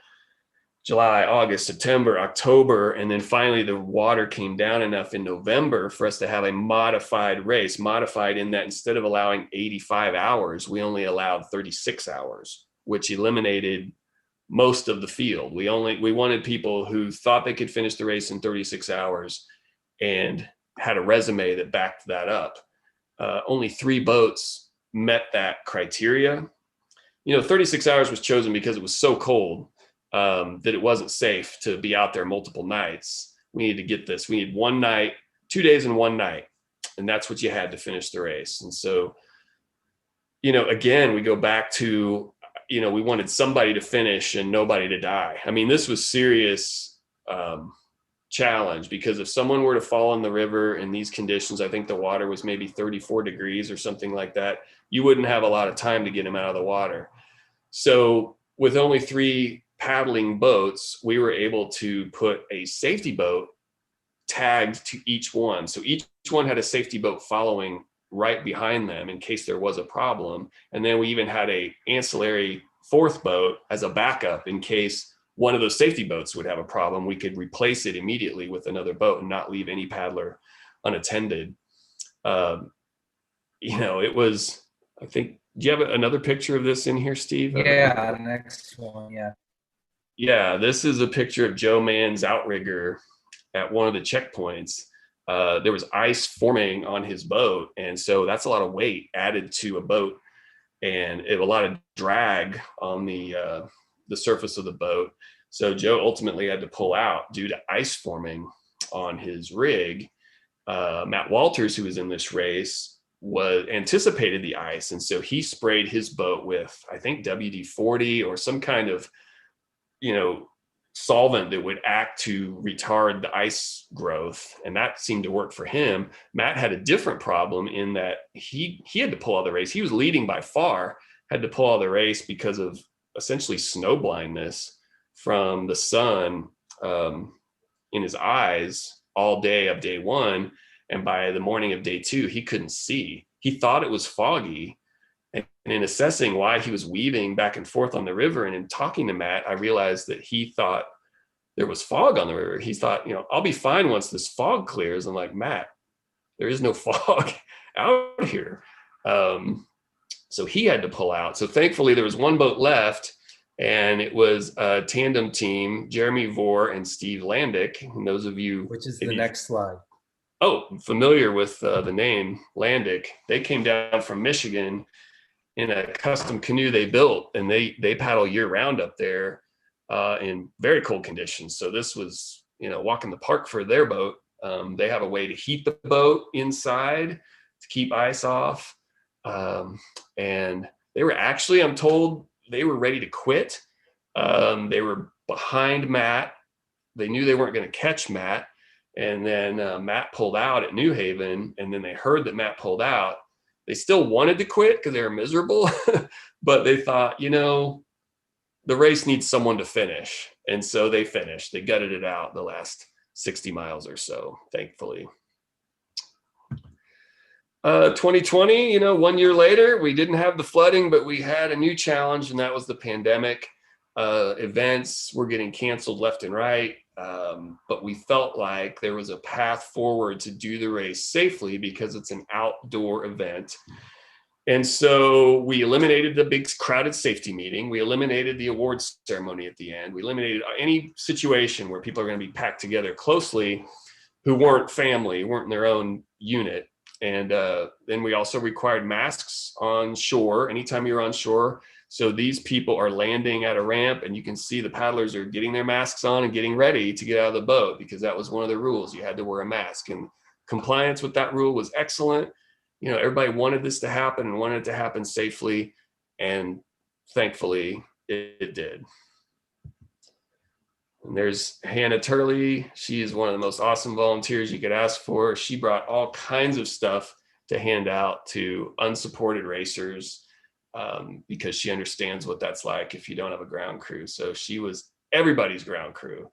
July, August, September, October, and then finally the water came down enough in November for us to have a modified race. Modified in that instead of allowing 85 hours, we only allowed 36 hours, which eliminated most of the field. We wanted people who thought they could finish the race in 36 hours and had a resume that backed that up. Only 3 boats met that criteria. 36 hours was chosen because it was so cold that it wasn't safe to be out there multiple nights. We needed to get this. We need 1 night, 2 days and 1 night. And that's what you had to finish the race. And so, again, we go back to, we wanted somebody to finish and nobody to die. I mean, this was serious challenge, because if someone were to fall in the river in these conditions, I think the water was maybe 34 degrees or something like that, you wouldn't have a lot of time to get them out of the water. So with only 3 paddling boats, we were able to put a safety boat tagged to each one. So each one had a safety boat following right behind them in case there was a problem. And then we even had a ancillary 4th boat as a backup in case one of those safety boats would have a problem. We could replace it immediately with another boat and not leave any paddler unattended. It was, I think, do you have another picture of this in here, Steve? Yeah, the next one, yeah. Yeah, this is a picture of Joe Mann's outrigger at one of the checkpoints. There was ice forming on his boat, and so that's a lot of weight added to a boat, and a lot of drag on the surface of the boat. So Joe ultimately had to pull out due to ice forming on his rig. Matt Walters, who was in this race, anticipated the ice, and so he sprayed his boat with, I think, WD-40 or some kind of solvent that would act to retard the ice growth, and that seemed to work for him. Matt had a different problem in that he had to pull out of the race. He was leading by far, had to pull out of the race because of essentially snow blindness from the sun in his eyes all day of day one, and by the morning of day two he couldn't see. He thought it was foggy, and in assessing why he was weaving back and forth on the river and in talking to Matt, I realized that he thought there was fog on the river. He thought, I'll be fine once this fog clears. I'm like, Matt, there is no fog out here. So he had to pull out. So thankfully there was one boat left, and it was a tandem team, Jeremy Vore and Steve Landick. And those of you, which is the next slide. Oh, familiar with the name Landick. They came down from Michigan in a custom canoe they built, and they paddle year round up there in very cold conditions. So this was, walk in the park for their boat. They have a way to heat the boat inside to keep ice off. And they were actually, I'm told, they were ready to quit. They were behind Matt. They knew they weren't going to catch Matt. And then Matt pulled out at New Haven, and then they heard that Matt pulled out. They still wanted to quit because they were miserable, but they thought, the race needs someone to finish. And so they finished. They gutted it out the last 60 miles or so, thankfully. 2020, 1 year later, we didn't have the flooding, but we had a new challenge, and that was the pandemic. Events were getting canceled left and right. But we felt like there was a path forward to do the race safely because it's an outdoor event. And so we eliminated the big crowded safety meeting. We eliminated the awards ceremony at the end. We eliminated any situation where people are going to be packed together closely who weren't family, weren't in their own unit. And then we also required masks on shore anytime you're on shore. So these people are landing at a ramp, and you can see the paddlers are getting their masks on and getting ready to get out of the boat, because that was one of the rules. You had to wear a mask, and compliance with that rule was excellent. Everybody wanted this to happen and wanted it to happen safely. And thankfully it did. And there's Hannah Turley. She is one of the most awesome volunteers you could ask for. She brought all kinds of stuff to hand out to unsupported racers, because she understands what that's like if you don't have a ground crew. So she was everybody's ground crew.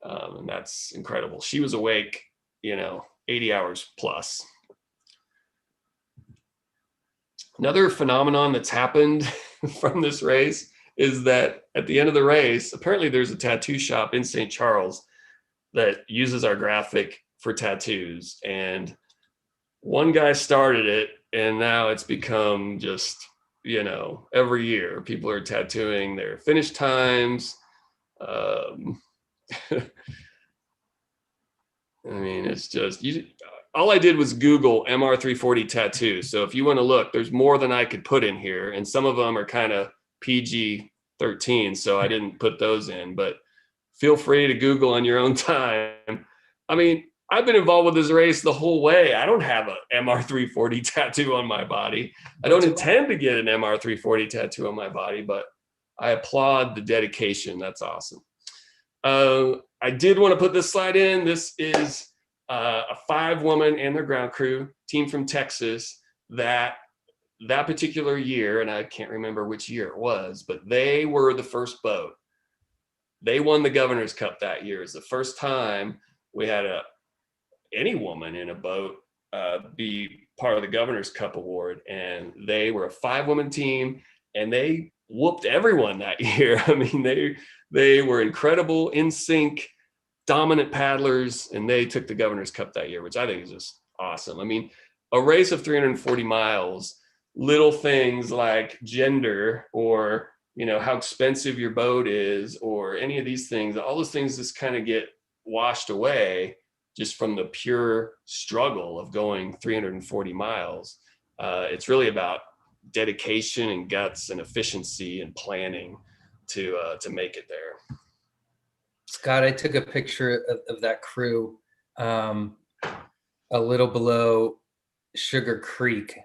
And that's incredible. She was awake, 80 hours plus. Another phenomenon that's happened from this race is that at the end of the race, apparently there's a tattoo shop in St. Charles that uses our graphic for tattoos. And one guy started it, and now it's become just, every year people are tattooing their finish times. It's just, all I did was Google MR340 tattoo. So if you want to look, there's more than I could put in here. And some of them are kind of PG-13, so I didn't put those in, but feel free to Google on your own time. I've been involved with this race the whole way. I don't have a MR340 tattoo on my body. I don't intend to get an MR340 tattoo on my body, but I applaud the dedication. That's awesome. I did want to put this slide in. This is a 5-woman and their ground crew team from Texas that particular year, and I can't remember which year it was, but they were the first boat. They won the Governor's Cup that year. It's the first time we had any woman in a boat be part of the Governor's Cup award. And they were a 5-woman team, and they whooped everyone that year. They were incredible, in sync, dominant paddlers, and they took the Governor's Cup that year, which I think is just awesome. A race of 340 miles, little things like gender or, how expensive your boat is, or any of these things, all those things just kind of get washed away just from the pure struggle of going 340 miles. It's really about dedication and guts and efficiency and planning to make it there. Scott, I took a picture of that crew a little below Sugar Creek,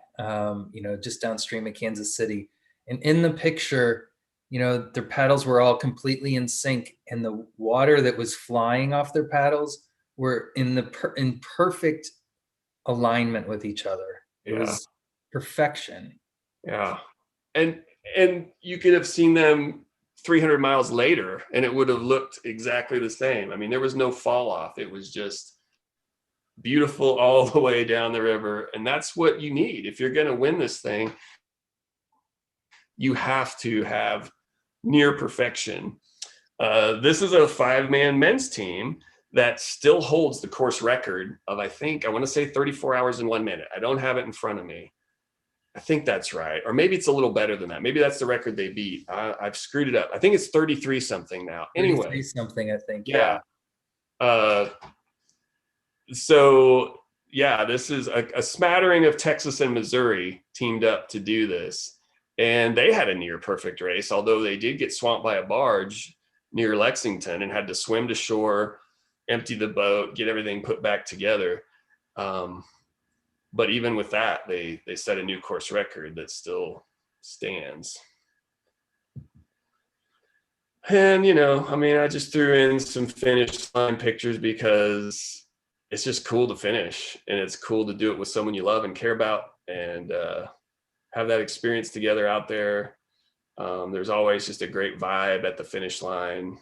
just downstream of Kansas City. And in the picture, their paddles were all completely in sync, and the water that was flying off their paddles were in perfect alignment with each other. It Yeah. was perfection. Yeah. And you could have seen them 300 miles later and it would have looked exactly the same. I mean, there was no fall off. It was just beautiful all the way down the river. And that's what you need. If you're going to win this thing, you have to have near perfection. This is a 5-man men's team that still holds the course record of, I want to say 34 hours and 1 minute. I don't have it in front of me. I think that's right. Or maybe it's a little better than that. Maybe that's the record they beat. I've screwed it up. I think it's 33 something now. Anyway. Something, I think. Yeah. So yeah, this is a smattering of Texas and Missouri teamed up to do this. And they had a near perfect race, although they did get swamped by a barge near Lexington and had to swim to shore, empty the boat, get everything put back together. But even with that, they set a new course record that still stands. And, I just threw in some finish line pictures because it's just cool to finish, and it's cool to do it with someone you love and care about, and have that experience together out there. There's always just a great vibe at the finish line,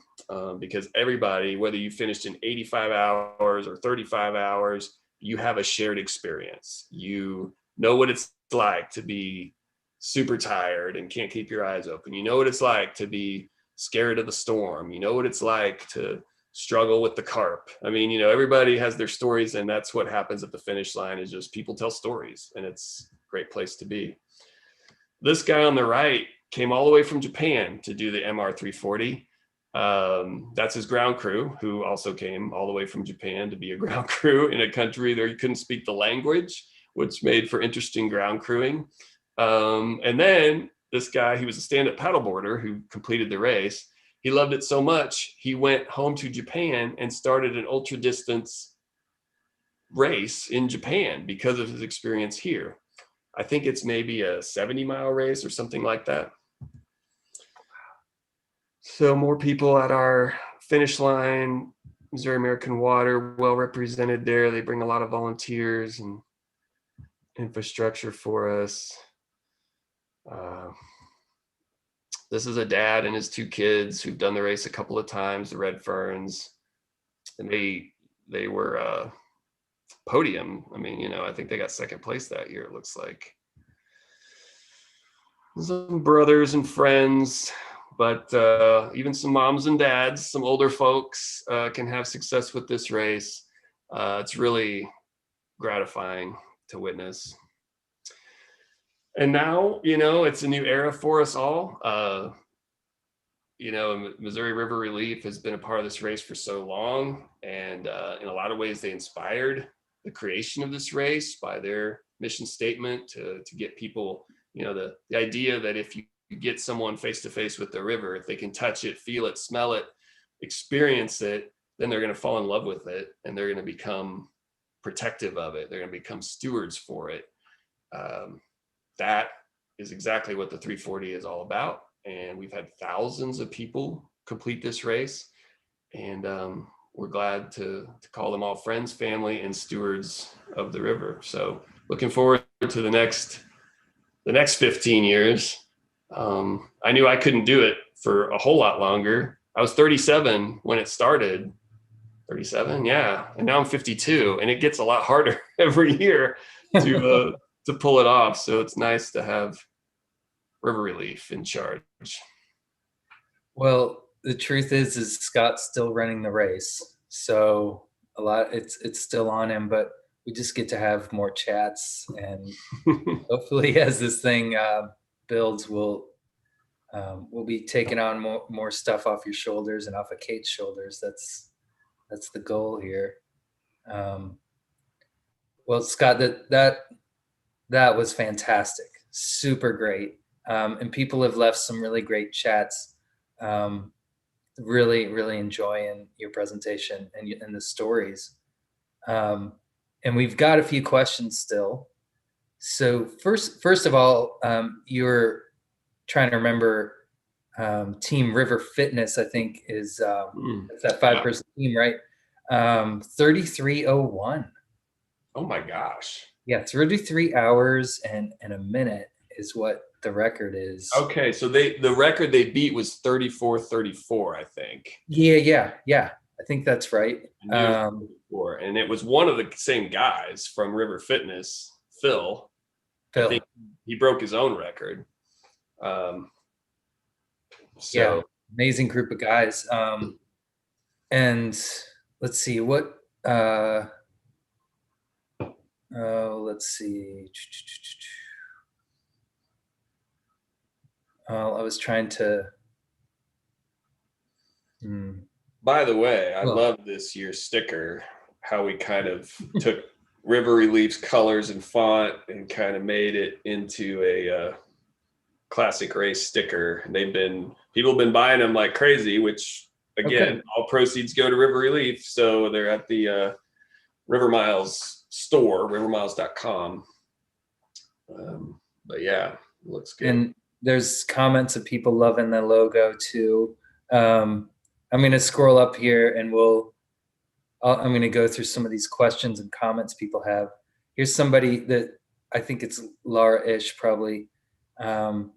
because everybody, whether you finished in 85 hours or 35 hours, you have a shared experience. You know what it's like to be super tired and can't keep your eyes open. You know what it's like to be scared of the storm. You know what it's like to struggle with the carp. I mean, everybody has their stories, and that's what happens at the finish line, is just people tell stories, and it's a great place to be. This guy on the right came all the way from Japan to do the MR340. That's his ground crew, who also came all the way from Japan to be a ground crew in a country there you couldn't speak the language, which made for interesting ground crewing. And then this guy, he was a stand-up paddleboarder who completed the race. He loved it so much, he went home to Japan and started an ultra distance race in Japan because of his experience here. I think it's maybe a 70-mile race or something like that. So more people at our finish line. Missouri American Water, well represented there. They bring a lot of volunteers and infrastructure for us. This is a dad and his 2 kids who've done the race a couple of times, the Red Ferns, and they were podium. I mean, I think they got second place that year, it looks like. Some brothers and friends, but even some moms and dads, some older folks can have success with this race. It's really gratifying to witness. And now, it's a new era for us all. Missouri River Relief has been a part of this race for so long. And in a lot of ways, they inspired the creation of this race by their mission statement to get people, the idea that if you get someone face to face with the river, if they can touch it, feel it, smell it, experience it, then they're going to fall in love with it, and they're going to become protective of it. They're going to become stewards for it. That is exactly what the 340 is all about. And we've had thousands of people complete this race. And we're glad to call them all friends, family, and stewards of the river. So looking forward to the next 15 years. I knew I couldn't do it for a whole lot longer. I was 37 when it started. 37, yeah. And now I'm 52, and it gets a lot harder every year to pull it off. So it's nice to have River Relief in charge. Well, the truth is Scott's still running the race, so it's still on him, but we just get to have more chats, and hopefully as this thing builds, we'll be taking on more stuff off your shoulders and off of Kate's shoulders. That's the goal here. Well, Scott, that was fantastic, super great, and people have left some really great chats. Really enjoying your presentation and the stories. And we've got a few questions still. So first of all, you're trying to remember team River Fitness, I think is it's that Yeah. 5-person team, right? 33:01. Oh my gosh. Yeah, 33 hours and a minute is what the record is. Okay, so the record they beat was 34:34, I think. Yeah. I think that's right. And it was one of the same guys from River Fitness, Phil. I think he broke his own record. Yeah, amazing group of guys. And let's see what let's see. I was trying to. By the way, I love this year's sticker, how we kind of took River Relief's colors and font and kind of made it into a classic race sticker. People have been buying them like crazy, which again, all proceeds go to River Relief. So they're at the River Miles store, rivermiles.com. But yeah, it looks good. And there's comments of people loving the logo too. I'm going to scroll up here and I'm going to go through some of these questions and comments people have. Here's somebody that I think it's Laura-ish probably.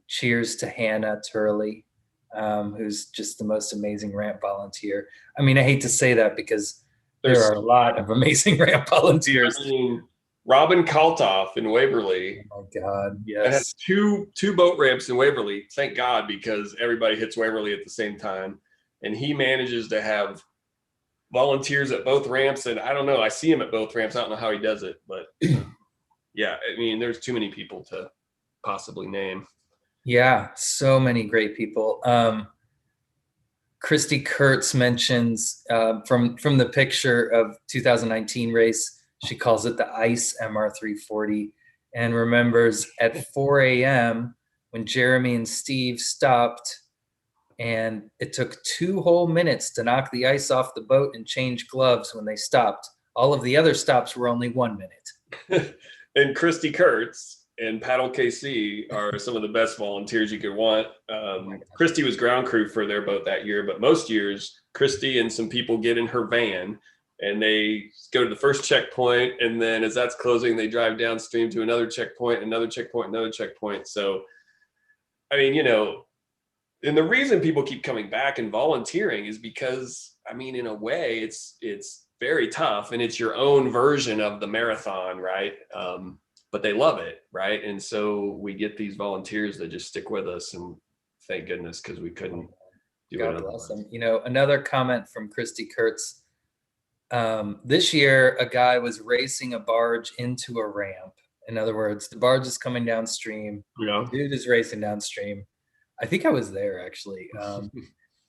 Cheers to Hannah Turley, who's just the most amazing ramp volunteer. I mean, I hate to say that because there are a lot of amazing ramp volunteers. I mean, Robin Kaltoff in Waverly. Oh my God, yes. It has two boat ramps in Waverly. Thank God, because everybody hits Waverly at the same time. And he manages to have volunteers at both ramps. And I don't know, I see him at both ramps. I don't know how he does it, but yeah, I mean, there's too many people to possibly name. Yeah, so many great people. Christy Kurtz mentions from the picture of 2019 race, she calls it the ICE MR340 and remembers at 4 a.m. when Jeremy and Steve stopped and it took 2 whole minutes to knock the ice off the boat and change gloves when they stopped. All of the other stops were only 1 minute. And Christy Kurtz and Paddle KC are some of the best volunteers you could want. Christy was ground crew for their boat that year, but most years, Christy and some people get in her van and they go to the first checkpoint. And then as that's closing, they drive downstream to another checkpoint, another checkpoint, another checkpoint. So, I mean, you know, and the reason people keep coming back and volunteering is because, I mean, in a way, it's very tough and it's your own version of the marathon, right? But they love it, right? And so we get these volunteers that just stick with us, and thank goodness, because we couldn't do it. God bless them. You know, another comment from Christy Kurtz. This year, a guy was racing a barge into a ramp. In other words, the barge is coming downstream. Yeah. Dude is racing downstream. I think I was there actually.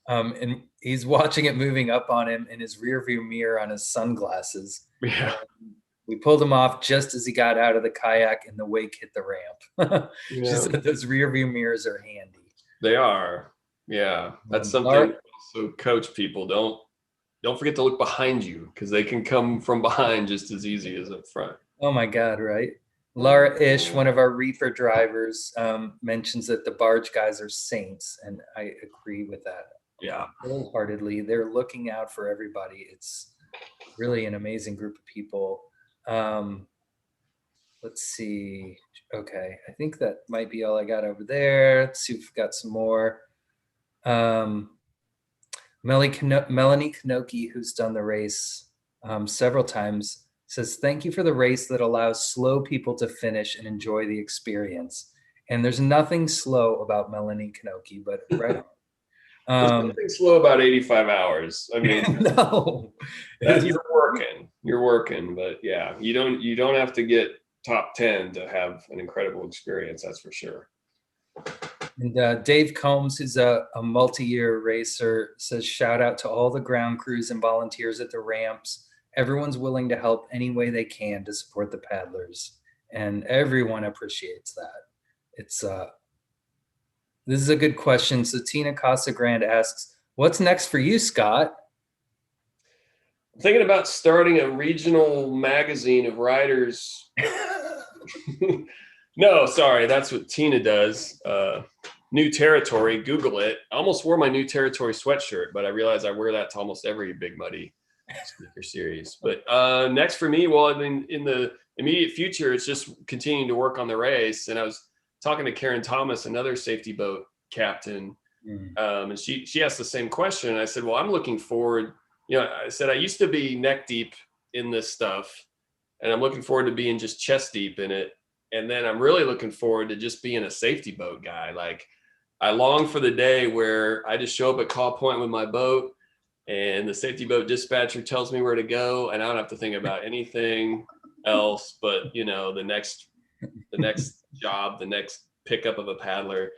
And he's watching it moving up on him in his rear view mirror on his sunglasses. Yeah. We pulled him off just as he got out of the kayak and the wake hit the ramp. She said those rear view mirrors are handy. They are. Yeah. That's something. So coach people, don't forget to look behind you, because they can come from behind just as easy as up front. Oh my God, right? Laura-ish, one of our reefer drivers, mentions that the barge guys are saints, and I agree with that. Yeah, wholeheartedly. They're looking out for everybody. It's really an amazing group of people. Let's see. Okay, I think that might be all I got over there. Let's see if we've got some more. Melanie Kanoki, who's done the race several times, says, thank you for the race that allows slow people to finish and enjoy the experience. And there's nothing slow about Melanie Kanoki, but right on. There's nothing slow about 85 hours. I mean, no, you're working, but yeah, you don't have to get top 10 to have an incredible experience. That's for sure. And Dave Combs, who's a multi-year racer, says, shout out to all the ground crews and volunteers at the ramps. Everyone's willing to help any way they can to support the paddlers, and everyone appreciates that. It's this is a good question. So Tina Casagrande asks, what's next for you, Scott? I'm thinking about starting a regional magazine of riders. No, sorry, that's what Tina does. New Territory, Google it. I almost wore my New Territory sweatshirt, but I realized I wear that to almost every Big Muddy sneaker series. But next for me, well, I mean, in the immediate future, it's just continuing to work on the race. And I was talking to Karen Thomas, another safety boat captain, and she asked the same question. And I said, well, I'm looking forward. I said, I used to be neck deep in this stuff, and I'm looking forward to being just chest deep in it. And then I'm really looking forward to just being a safety boat guy. Like, I long for the day where I just show up at call point with my boat and the safety boat dispatcher tells me where to go, and I don't have to think about anything else but, the next job, the next pickup of a paddler.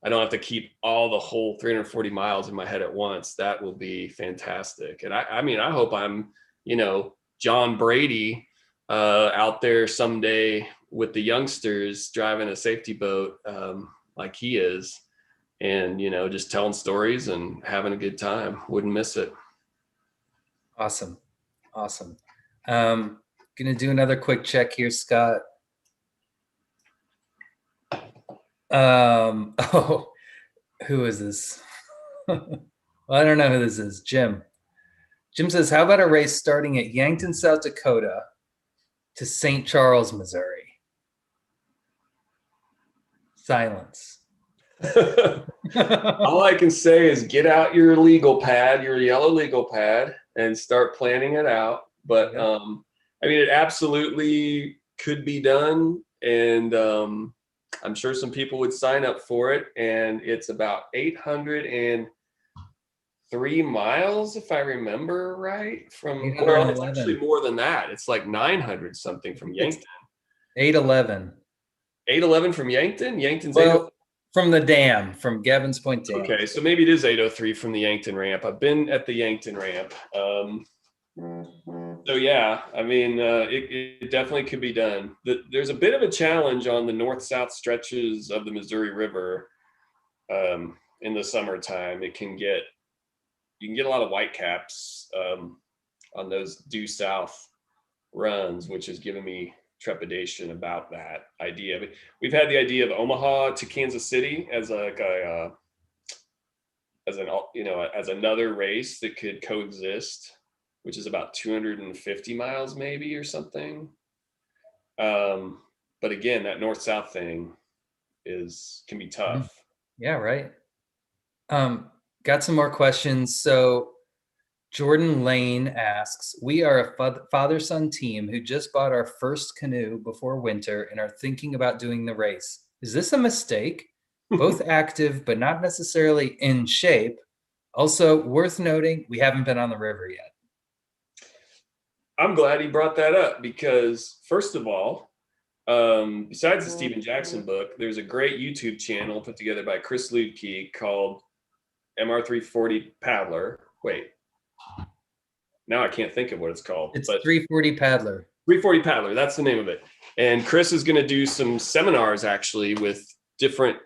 I don't have to keep all the whole 340 miles in my head at once. That will be fantastic. And I hope I'm, John Brady out there someday with the youngsters driving a safety boat like he is. And, just telling stories and having a good time. Wouldn't miss it. Awesome. Gonna do another quick check here, Scott. Who is this? Well, I don't know who this is. Jim says, how about a race starting at Yankton, South Dakota to St. Charles, Missouri? Silence. All I can say is get out your your yellow legal pad, and start planning it out. But it absolutely could be done, and I'm sure some people would sign up for it. And it's about 803 miles, if I remember right. Well, it's actually more than that. It's like 900 something from Yankton. 811. 811 from Yankton. Yankton's from the dam, from Gavin's Point Dam. Okay, so maybe it is 803 from the Yankton ramp. I've been at the Yankton ramp. So yeah, it definitely could be done. There's a bit of a challenge on the north-south stretches of the Missouri River in the summertime. You can get a lot of whitecaps on those due south runs, which has given me trepidation about that idea. But we've had the idea of Omaha to Kansas City as as another race that could coexist, which is about 250 miles maybe or something. But again, that north-south thing can be tough. Yeah, right. Got some more questions. So Jordan Lane asks, we are a father-son team who just bought our first canoe before winter and are thinking about doing the race. Is this a mistake? Both active, but not necessarily in shape. Also, worth noting, we haven't been on the river yet. I'm glad he brought that up because, first of all, besides the Stephen Jackson book, there's a great YouTube channel put together by Chris Lubke called MR340 Paddler. Wait. Now I can't think of what it's called. It's 340 Paddler. 340 Paddler, that's the name of it. And Chris is going to do some seminars actually with different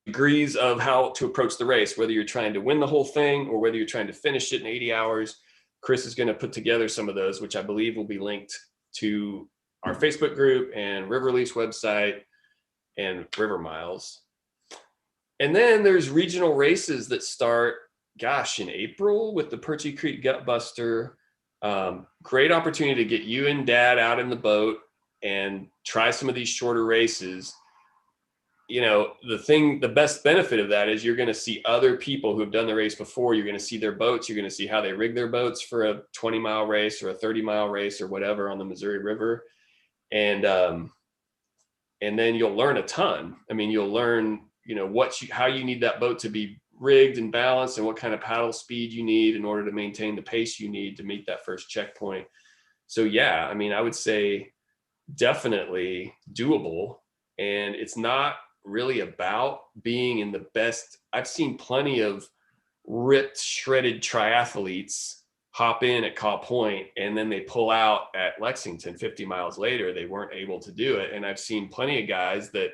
degrees of how to approach the race, whether you're trying to win the whole thing or whether you're trying to finish it in 80 hours. Chris is going to put together some of those, which I believe will be linked to our Facebook group and River Leaf's website and River Miles. And then there's regional races that start in April with the Perchie Creek Gutbuster. Great opportunity to get you and Dad out in the boat and try some of these shorter races. The best benefit of that is you're going to see other people who have done the race before. You're going to see their boats. You're going to see how they rig their boats for a 20-mile race or a 30-mile race or whatever on the Missouri River. And then you'll learn a ton. You'll learn, how you need that boat to be rigged and balanced and what kind of paddle speed you need in order to maintain the pace you need to meet that first checkpoint. So yeah, I would say definitely doable. And it's not really about being in the best. I've seen plenty of ripped, shredded triathletes hop in at Caw Point and then they pull out at Lexington 50 miles later. They weren't able to do it. And I've seen plenty of guys that,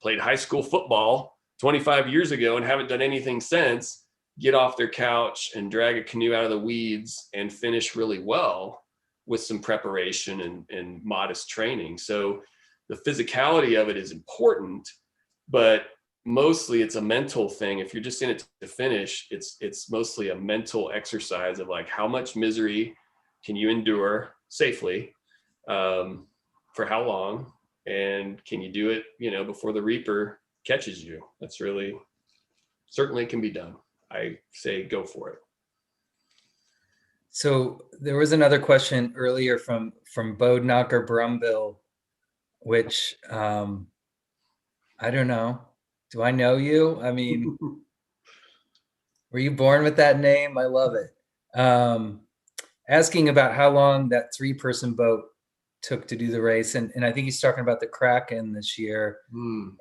played high school football 25 years ago and haven't done anything since, get off their couch and drag a canoe out of the weeds and finish really well with some preparation and modest training. So the physicality of it is important, but mostly it's a mental thing. If you're just in it to finish, it's mostly a mental exercise of like, how much misery can you endure safely, for how long, and can you do it, before the reaper catches you? That's really, certainly can be done. I say go for it. So there was another question earlier from Bodknocker Brumbill, which I don't know. Do I know you? I mean, were you born with that name? I love it. Asking about how long that 3-person boat took to do the race. And I think he's talking about the Kraken this year.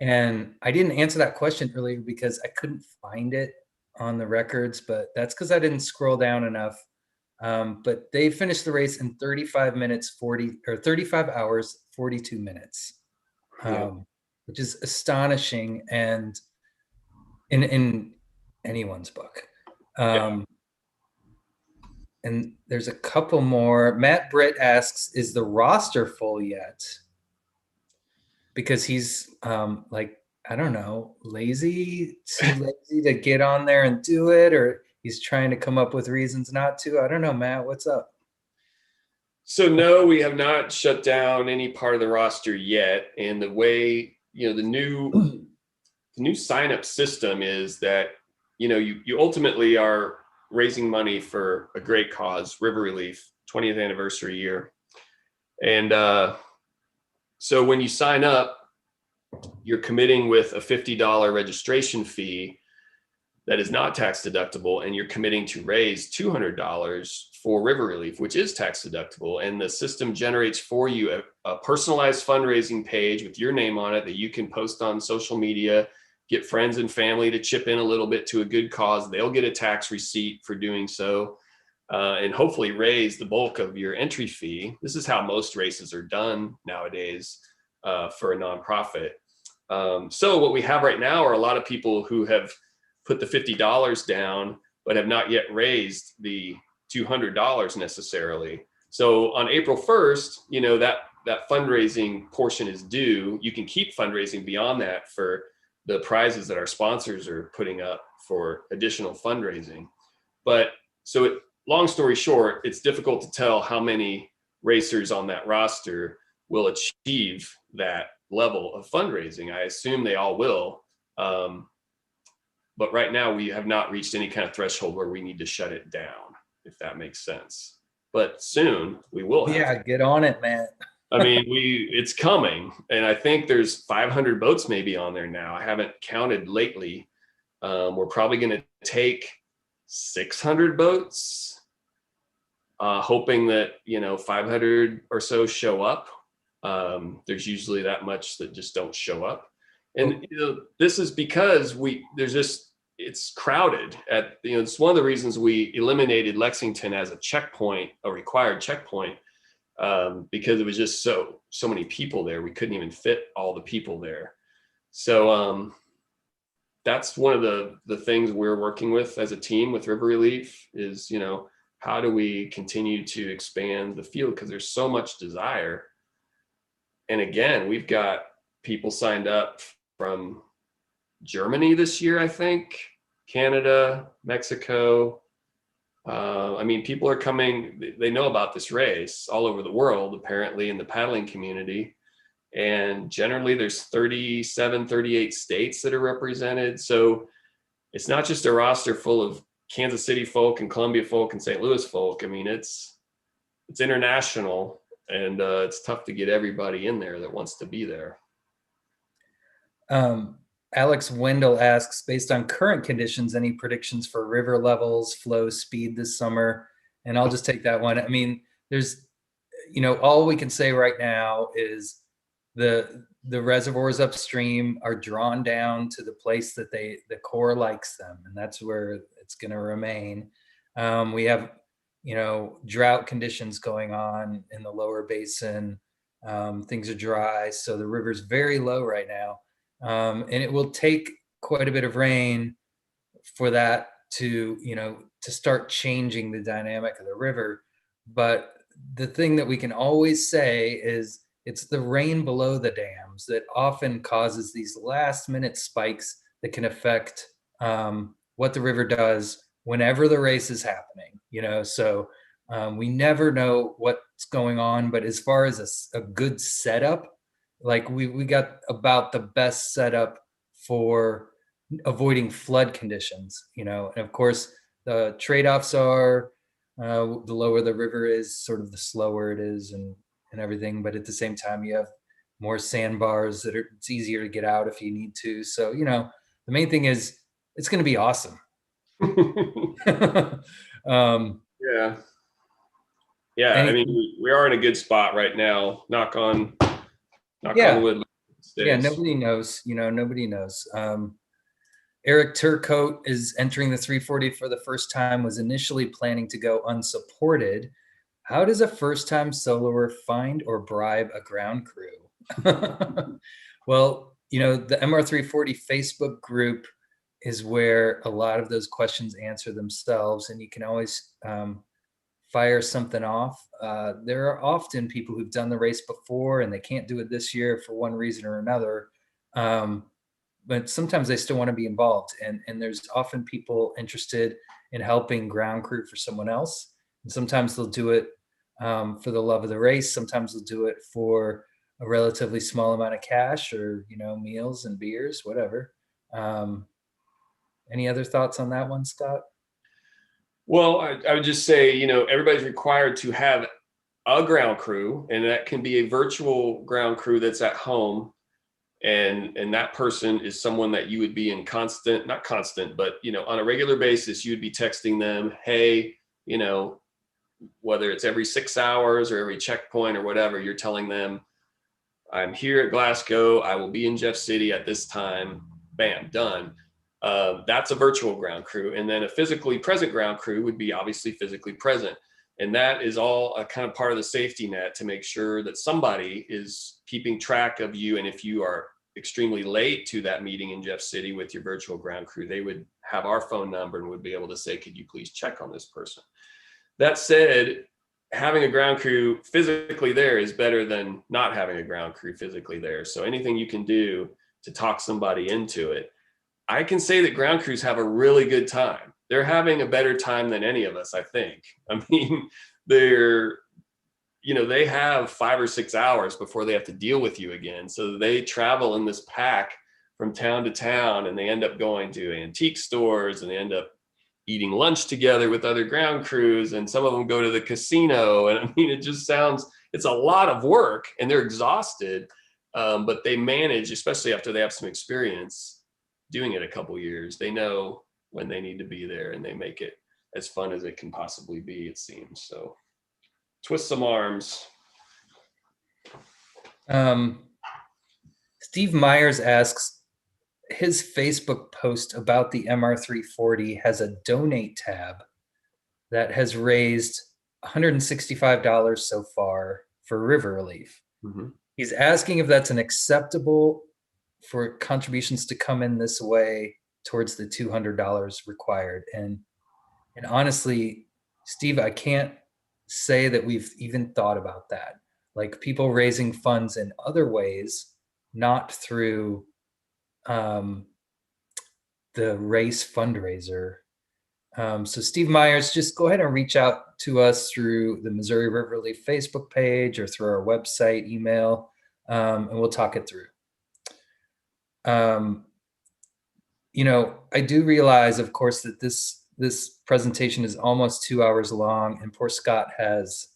And I didn't answer that question earlier because I couldn't find it on the records, but that's because I didn't scroll down enough. But they finished the race in 35 hours, 42 minutes, which is astonishing. And in anyone's book. And there's a couple more. Matt Britt asks, is the roster full yet? Because he's like, I don't know, too lazy to get on there and do it, or he's trying to come up with reasons not to. I don't know, Matt, what's up? So no, we have not shut down any part of the roster yet. And the way, the new sign-up system is that, you ultimately are raising money for a great cause, river relief, 20th anniversary year. And so when you sign up, you're committing with a $50 registration fee that is not tax deductible, and you're committing to raise $200 for river relief, which is tax deductible. And the system generates for you a personalized fundraising page with your name on it that you can post on social media, get friends and family to chip in a little bit to a good cause. They'll get a tax receipt for doing so, and hopefully raise the bulk of your entry fee. This is how most races are done nowadays for a nonprofit. So what we have right now are a lot of people who have put the $50 down, but have not yet raised the $200 necessarily. So on April 1st, that fundraising portion is due. You can keep fundraising beyond that for the prizes that our sponsors are putting up for additional fundraising. But so long story short, it's difficult to tell how many racers on that roster will achieve that level of fundraising. I assume they all will. But right now we have not reached any kind of threshold where we need to shut it down, if that makes sense. But soon we will have. Yeah, get on it, man. I mean, it's coming, and I think there's 500 boats maybe on there now. I haven't counted lately. We're probably going to take 600 boats, hoping that 500 or so show up. There's usually that much that just don't show up, and this is because it's crowded. It's one of the reasons we eliminated Lexington as a checkpoint, a required checkpoint. Because it was just so many people there. We couldn't even fit all the people there. So that's one of the things we're working with as a team with River Relief is, how do we continue to expand the field? Because there's so much desire. And again, we've got people signed up from Germany this year, I think, Canada, Mexico. People are coming, they know about this race all over the world, apparently, in the paddling community. And generally there's 37, 38 states that are represented. So it's not just a roster full of Kansas City folk and Columbia folk and St. Louis folk. I mean, it's international, and it's tough to get everybody in there that wants to be there. Alex Wendell asks, based on current conditions, any predictions for river levels, flow, speed this summer? And I'll just take that one. I mean, there's, all we can say right now is the reservoirs upstream are drawn down to the place that the Corps likes them, and that's where it's going to remain. We have, drought conditions going on in the lower basin. Things are dry, so the river's very low right now. And it will take quite a bit of rain for that to start changing the dynamic of the river. But the thing that we can always say is It's the rain below the dams that often causes these last minute spikes that can affect what the river does whenever the race is happening, you know? So we never know what's going on, but as far as a good setup, like we got about the best setup for avoiding flood conditions, you know? And of course, the trade-offs are the lower the river is, sort of the slower it is and everything. But at the same time, you have more sandbars that are, it's easier to get out if you need to. So, you know, the main thing is it's going to be awesome. Yeah. Yeah. I Anything, mean, we are in a good spot right now. Knock on yeah, wood. yeah. Stays. Nobody knows, you know, nobody knows. Eric Turcotte is entering the 340 for the first time, was initially planning to go unsupported. How does a first-time soloer find or bribe a ground crew? Well, you know, the MR340 Facebook group is where a lot of those questions answer themselves, and you can always fire something off. There are often people who've done the race before and they can't do it this year for one reason or another. But sometimes they still want to be involved, and there's often people interested in helping ground crew for someone else, and sometimes they'll do it for the love of the race. Sometimes they'll do it for a relatively small amount of cash, or, you know, meals and beers, whatever. um, any other thoughts on that one, Scott? Well, I would just say, you know, everybody's required to have a ground crew, and that can be a virtual ground crew that's at home. And that person is someone that you would be in constant, not constant, but, you know, on a regular basis, you would be texting them, hey, you know, whether it's every 6 hours or every checkpoint or whatever, you're telling them, I'm here at Glasgow, I will be in Jeff City at this time, bam, done. That's a virtual ground crew. And then a physically present ground crew would be obviously physically present. And that is all a kind of part of the safety net to make sure that somebody is keeping track of you. And if you are extremely late to that meeting in Jeff City with your virtual ground crew, they would have our phone number and would be able to say, could you please check on this person? That said, having a ground crew physically there is better than not having a ground crew physically there. So anything you can do to talk somebody into it. I can say that ground crews have a really good time. They're having a better time than any of us, I think. I mean, they're, you know, they have 5 or 6 hours before they have to deal with you again. So they travel in this pack from town to town, and they end up going to antique stores, and they end up eating lunch together with other ground crews, and some of them go to the casino. And I mean, it just sounds, it's a lot of work, and they're exhausted, but they manage, especially after they have some experience doing it a couple years, they know when they need to be there, and they make it as fun as it can possibly be, it seems. So twist some arms. Steve Myers asks, his Facebook post about the MR340 has a donate tab that has raised $165 so far for river relief. Mm-hmm. He's asking if that's an acceptable for contributions to come in this way towards the $200 required. And honestly, Steve, I can't say that we've even thought about that. Like, people raising funds in other ways, not through the race fundraiser. So Steve Myers, just go ahead and reach out to us through the Missouri River Relief Facebook page or through our website, email, and we'll talk it through. You know, I do realize, of course, that this presentation is almost 2 hours long, and poor Scott has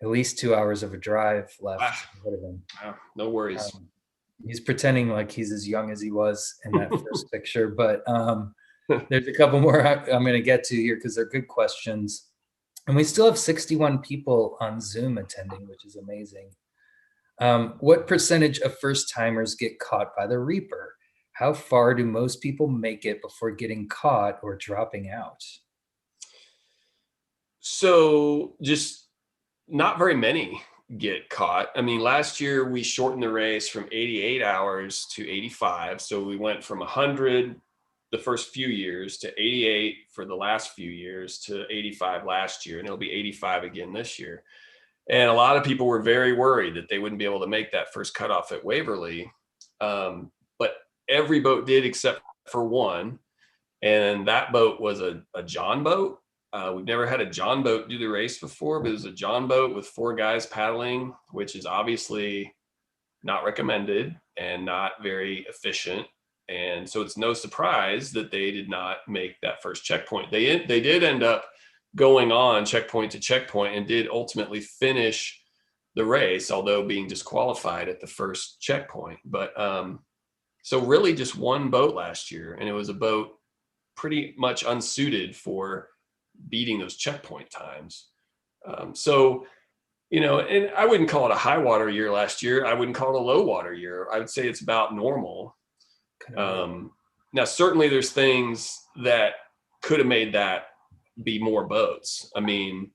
at least 2 hours of a drive left ahead of him. No worries. He's pretending like he's as young as he was in that first picture, but there's a couple more I'm going to get to here because they're good questions. And we still have 61 people on Zoom attending, which is amazing. What percentage of first timers get caught by the Reaper? How far do most people make it before getting caught or dropping out? So just not very many get caught. I mean, last year we shortened the race from 88 hours to 85. So we went from 100 the first few years to 88 for the last few years to 85 last year, and it'll be 85 again this year. And a lot of people were very worried that they wouldn't be able to make that first cutoff at Waverly. But every boat did except for one. And that boat was a John boat. We've never had a John boat do the race before, but it was a John boat with 4 guys paddling, which is obviously not recommended and not very efficient. And so it's no surprise that they did not make that first checkpoint. They did end up going on checkpoint to checkpoint and did ultimately finish the race, although being disqualified at the first checkpoint. But so really just one boat last year, and it was a boat pretty much unsuited for beating those checkpoint times. So, you know, and I wouldn't call it a high water year last year. I wouldn't call it a low water year. I would say it's about normal. Now, certainly there's things that could have made that be more boats. I mean,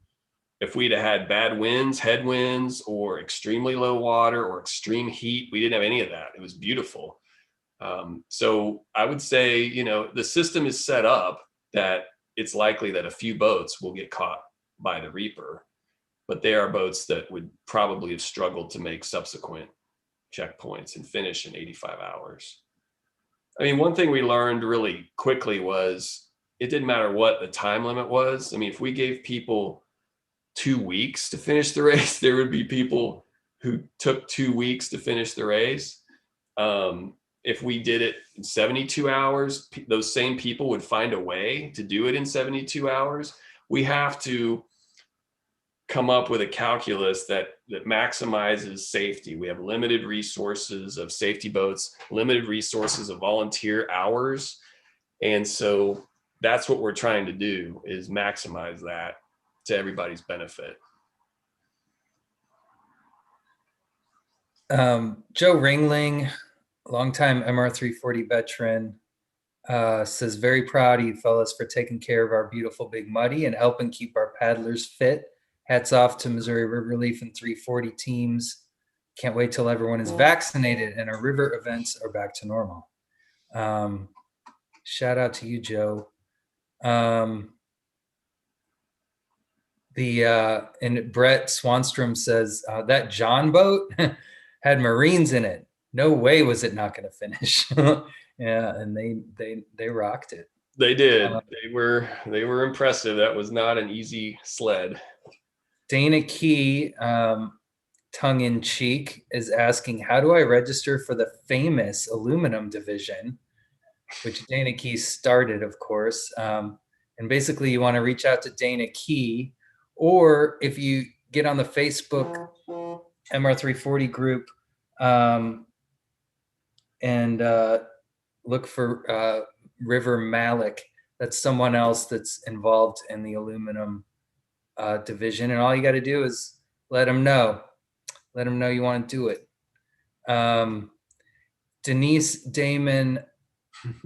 if we'd have had bad winds, headwinds, or extremely low water or extreme heat, we didn't have any of that. It was beautiful. So I would say, you know, the system is set up that it's likely that a few boats will get caught by the Reaper, but they are boats that would probably have struggled to make subsequent checkpoints and finish in 85 hours. I mean, one thing we learned really quickly was it didn't matter what the time limit was. I mean, if we gave people 2 weeks to finish the race, there would be people who took 2 weeks to finish the race. If we did it in 72 hours, those same people would find a way to do it in 72 hours. We have to come up with a calculus that maximizes safety. We have limited resources of safety boats, limited resources of volunteer hours. And so that's what we're trying to do, is maximize that to everybody's benefit. Joe Ringling, longtime MR340 veteran, says, very proud of you fellas for taking care of our beautiful Big Muddy and helping keep our paddlers fit. Hats off to Missouri River Relief and 340 teams. Can't wait till everyone is vaccinated and our river events are back to normal. Shout out to you, Joe. And Brett Swanstrom says, that John boat had Marines in it. No way was it not going to finish. Yeah, and they rocked it. They did. They were impressive. That was not an easy sled. Dana Key, tongue in cheek, is asking, how do I register for the famous aluminum division, which Dana Key started, of course. And basically you want to reach out to Dana Key, or if you get on the Facebook MR340 group, and look for River Malik. That's someone else that's involved in the aluminum division. And all you got to do is let them know you want to do it. Denise Damon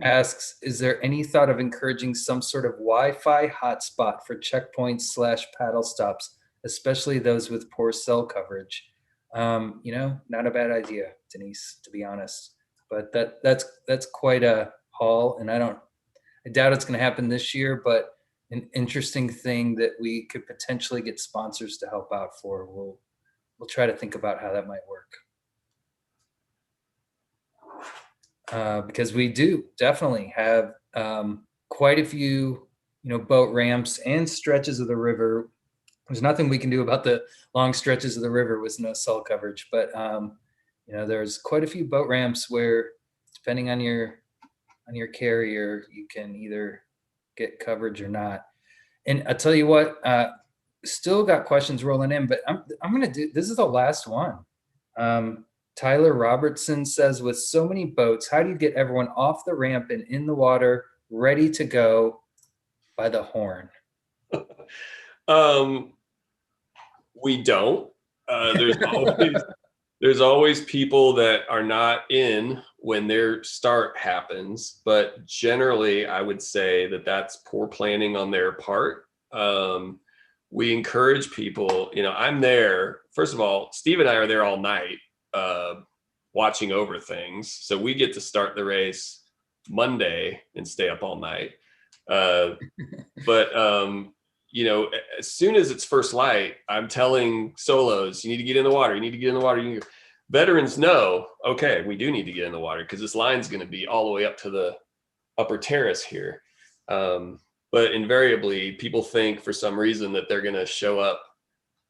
asks, is there any thought of encouraging some sort of Wi-Fi hotspot for checkpoints / paddle stops, especially those with poor cell coverage? Not a bad idea, Denise, to be honest. But that's quite a haul, and I doubt it's going to happen this year, but an interesting thing that we could potentially get sponsors to help out for. We'll try to think about how that might work. Because we do definitely have quite a few, boat ramps and stretches of the river. There's nothing we can do about the long stretches of the river with no cell coverage, but there's quite a few boat ramps where, depending on your carrier, you can either get coverage or not. And I'll tell you what, still got questions rolling in, but I'm gonna do, this is the last one. Tyler Robertson says, with so many boats, how do you get everyone off the ramp and in the water, ready to go by the horn? We don't. There's always people that are not in when their start happens, but generally I would say that that's poor planning on their part. We encourage people, I'm there. First of all, Steve and I are there all night, watching over things. So we get to start the race Monday and stay up all night. But you know, as soon as it's first light, I'm telling solos, you need to get in the water. You need to get in the water. Veterans know, okay, we do need to get in the water because this line's going to be all the way up to the upper terrace here. But invariably, people think for some reason that they're going to show up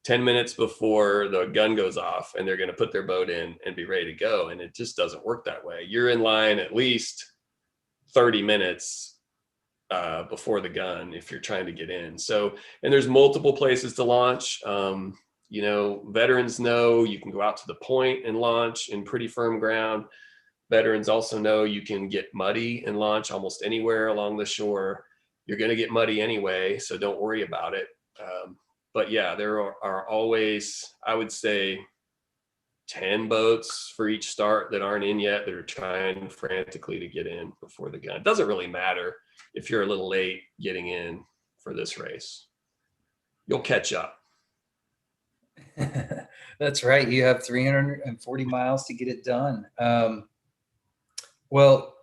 10 minutes before the gun goes off and they're going to put their boat in and be ready to go. And it just doesn't work that way. You're in line at least 30 minutes before the gun if you're trying to get in. So, and there's multiple places to launch. You know, veterans know you can go out to the point and launch in pretty firm ground. Veterans also know you can get muddy and launch almost anywhere along the shore. You're going to get muddy anyway, so don't worry about it. But yeah, there are always, I would say, 10 boats for each start that aren't in yet that are trying frantically to get in before the gun. It doesn't really matter if you're a little late getting in for this race. You'll catch up. That's right. You have 340 miles to get it done. Well,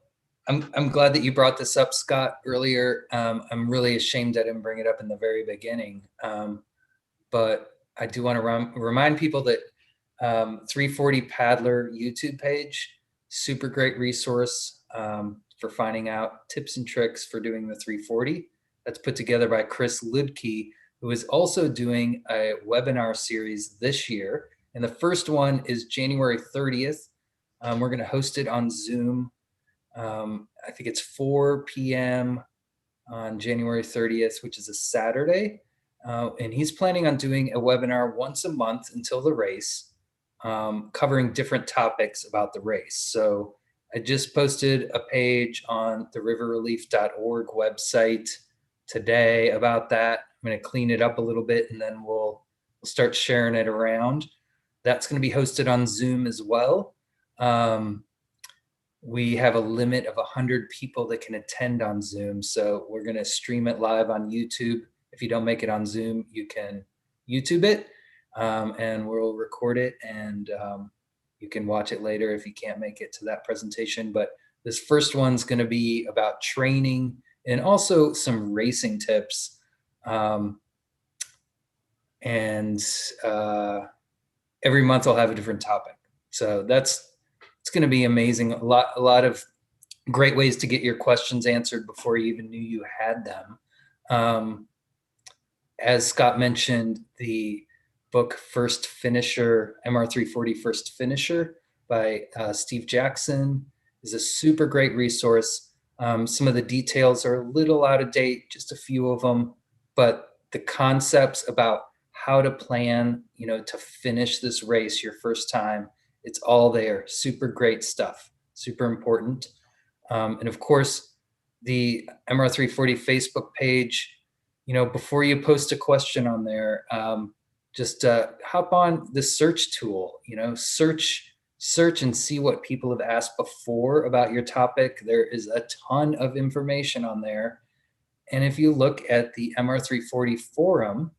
I'm glad that you brought this up, Scott, earlier. I'm really ashamed I didn't bring it up in the very beginning. But I do want to remind people that 340 Paddler YouTube page, super great resource for finding out tips and tricks for doing the 340. That's put together by Chris Ludke, who is also doing a webinar series this year. And the first one is January 30th. We're going to host it on Zoom. I think it's 4 p.m. on January 30th, which is a Saturday. And he's planning on doing a webinar once a month until the race, covering different topics about the race. So I just posted a page on the riverrelief.org website today about that. I'm going to clean it up a little bit and then we'll start sharing it around. That's going to be hosted on Zoom as well. We have a limit of 100 people that can attend on Zoom. So we're going to stream it live on YouTube. If you don't make it on Zoom, you can YouTube it and we'll record it and you can watch it later if you can't make it to that presentation. But this first one's going to be about training and also some racing tips. Every month I'll have a different topic. So it's going to be amazing. A lot of great ways to get your questions answered before you even knew you had them. As Scott mentioned, the book First Finisher, MR340 First Finisher by Steve Jackson is a super great resource. Some of the details are a little out of date, just a few of them, but the concepts about how to plan, to finish this race your first time, it's all there. Super great stuff, super important. And of course, the MR340 Facebook page, before you post a question on there, just hop on the search tool, search and see what people have asked before about your topic. There is a ton of information on there. And if you look at the MR340 forum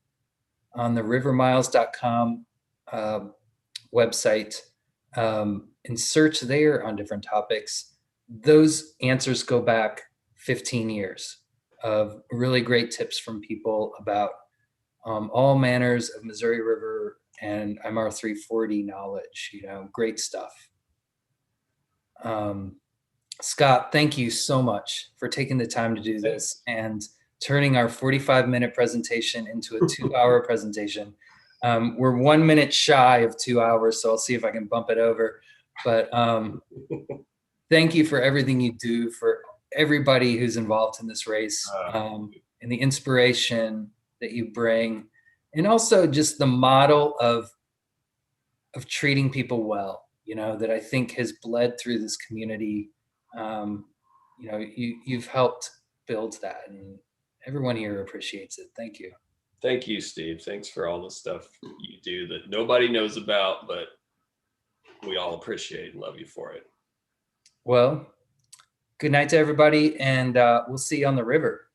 on the rivermiles.com website and search there on different topics, those answers go back 15 years of really great tips from people about all manners of Missouri River and MR340 knowledge, great stuff. Scott, thank you so much for taking the time to do this and turning our 45-minute presentation into a 2-hour presentation. We're 1 minute shy of 2 hours, so I'll see if I can bump it over. But thank you for everything you do for everybody who's involved in this race, and the inspiration that you bring, and also just the model of treating people well, that I think has bled through this community. You've helped build that, and everyone here appreciates it. Thank you. Thank you, Steve. Thanks for all the stuff you do that nobody knows about, but we all appreciate and love you for it. Well, good night to everybody, and we'll see you on the river.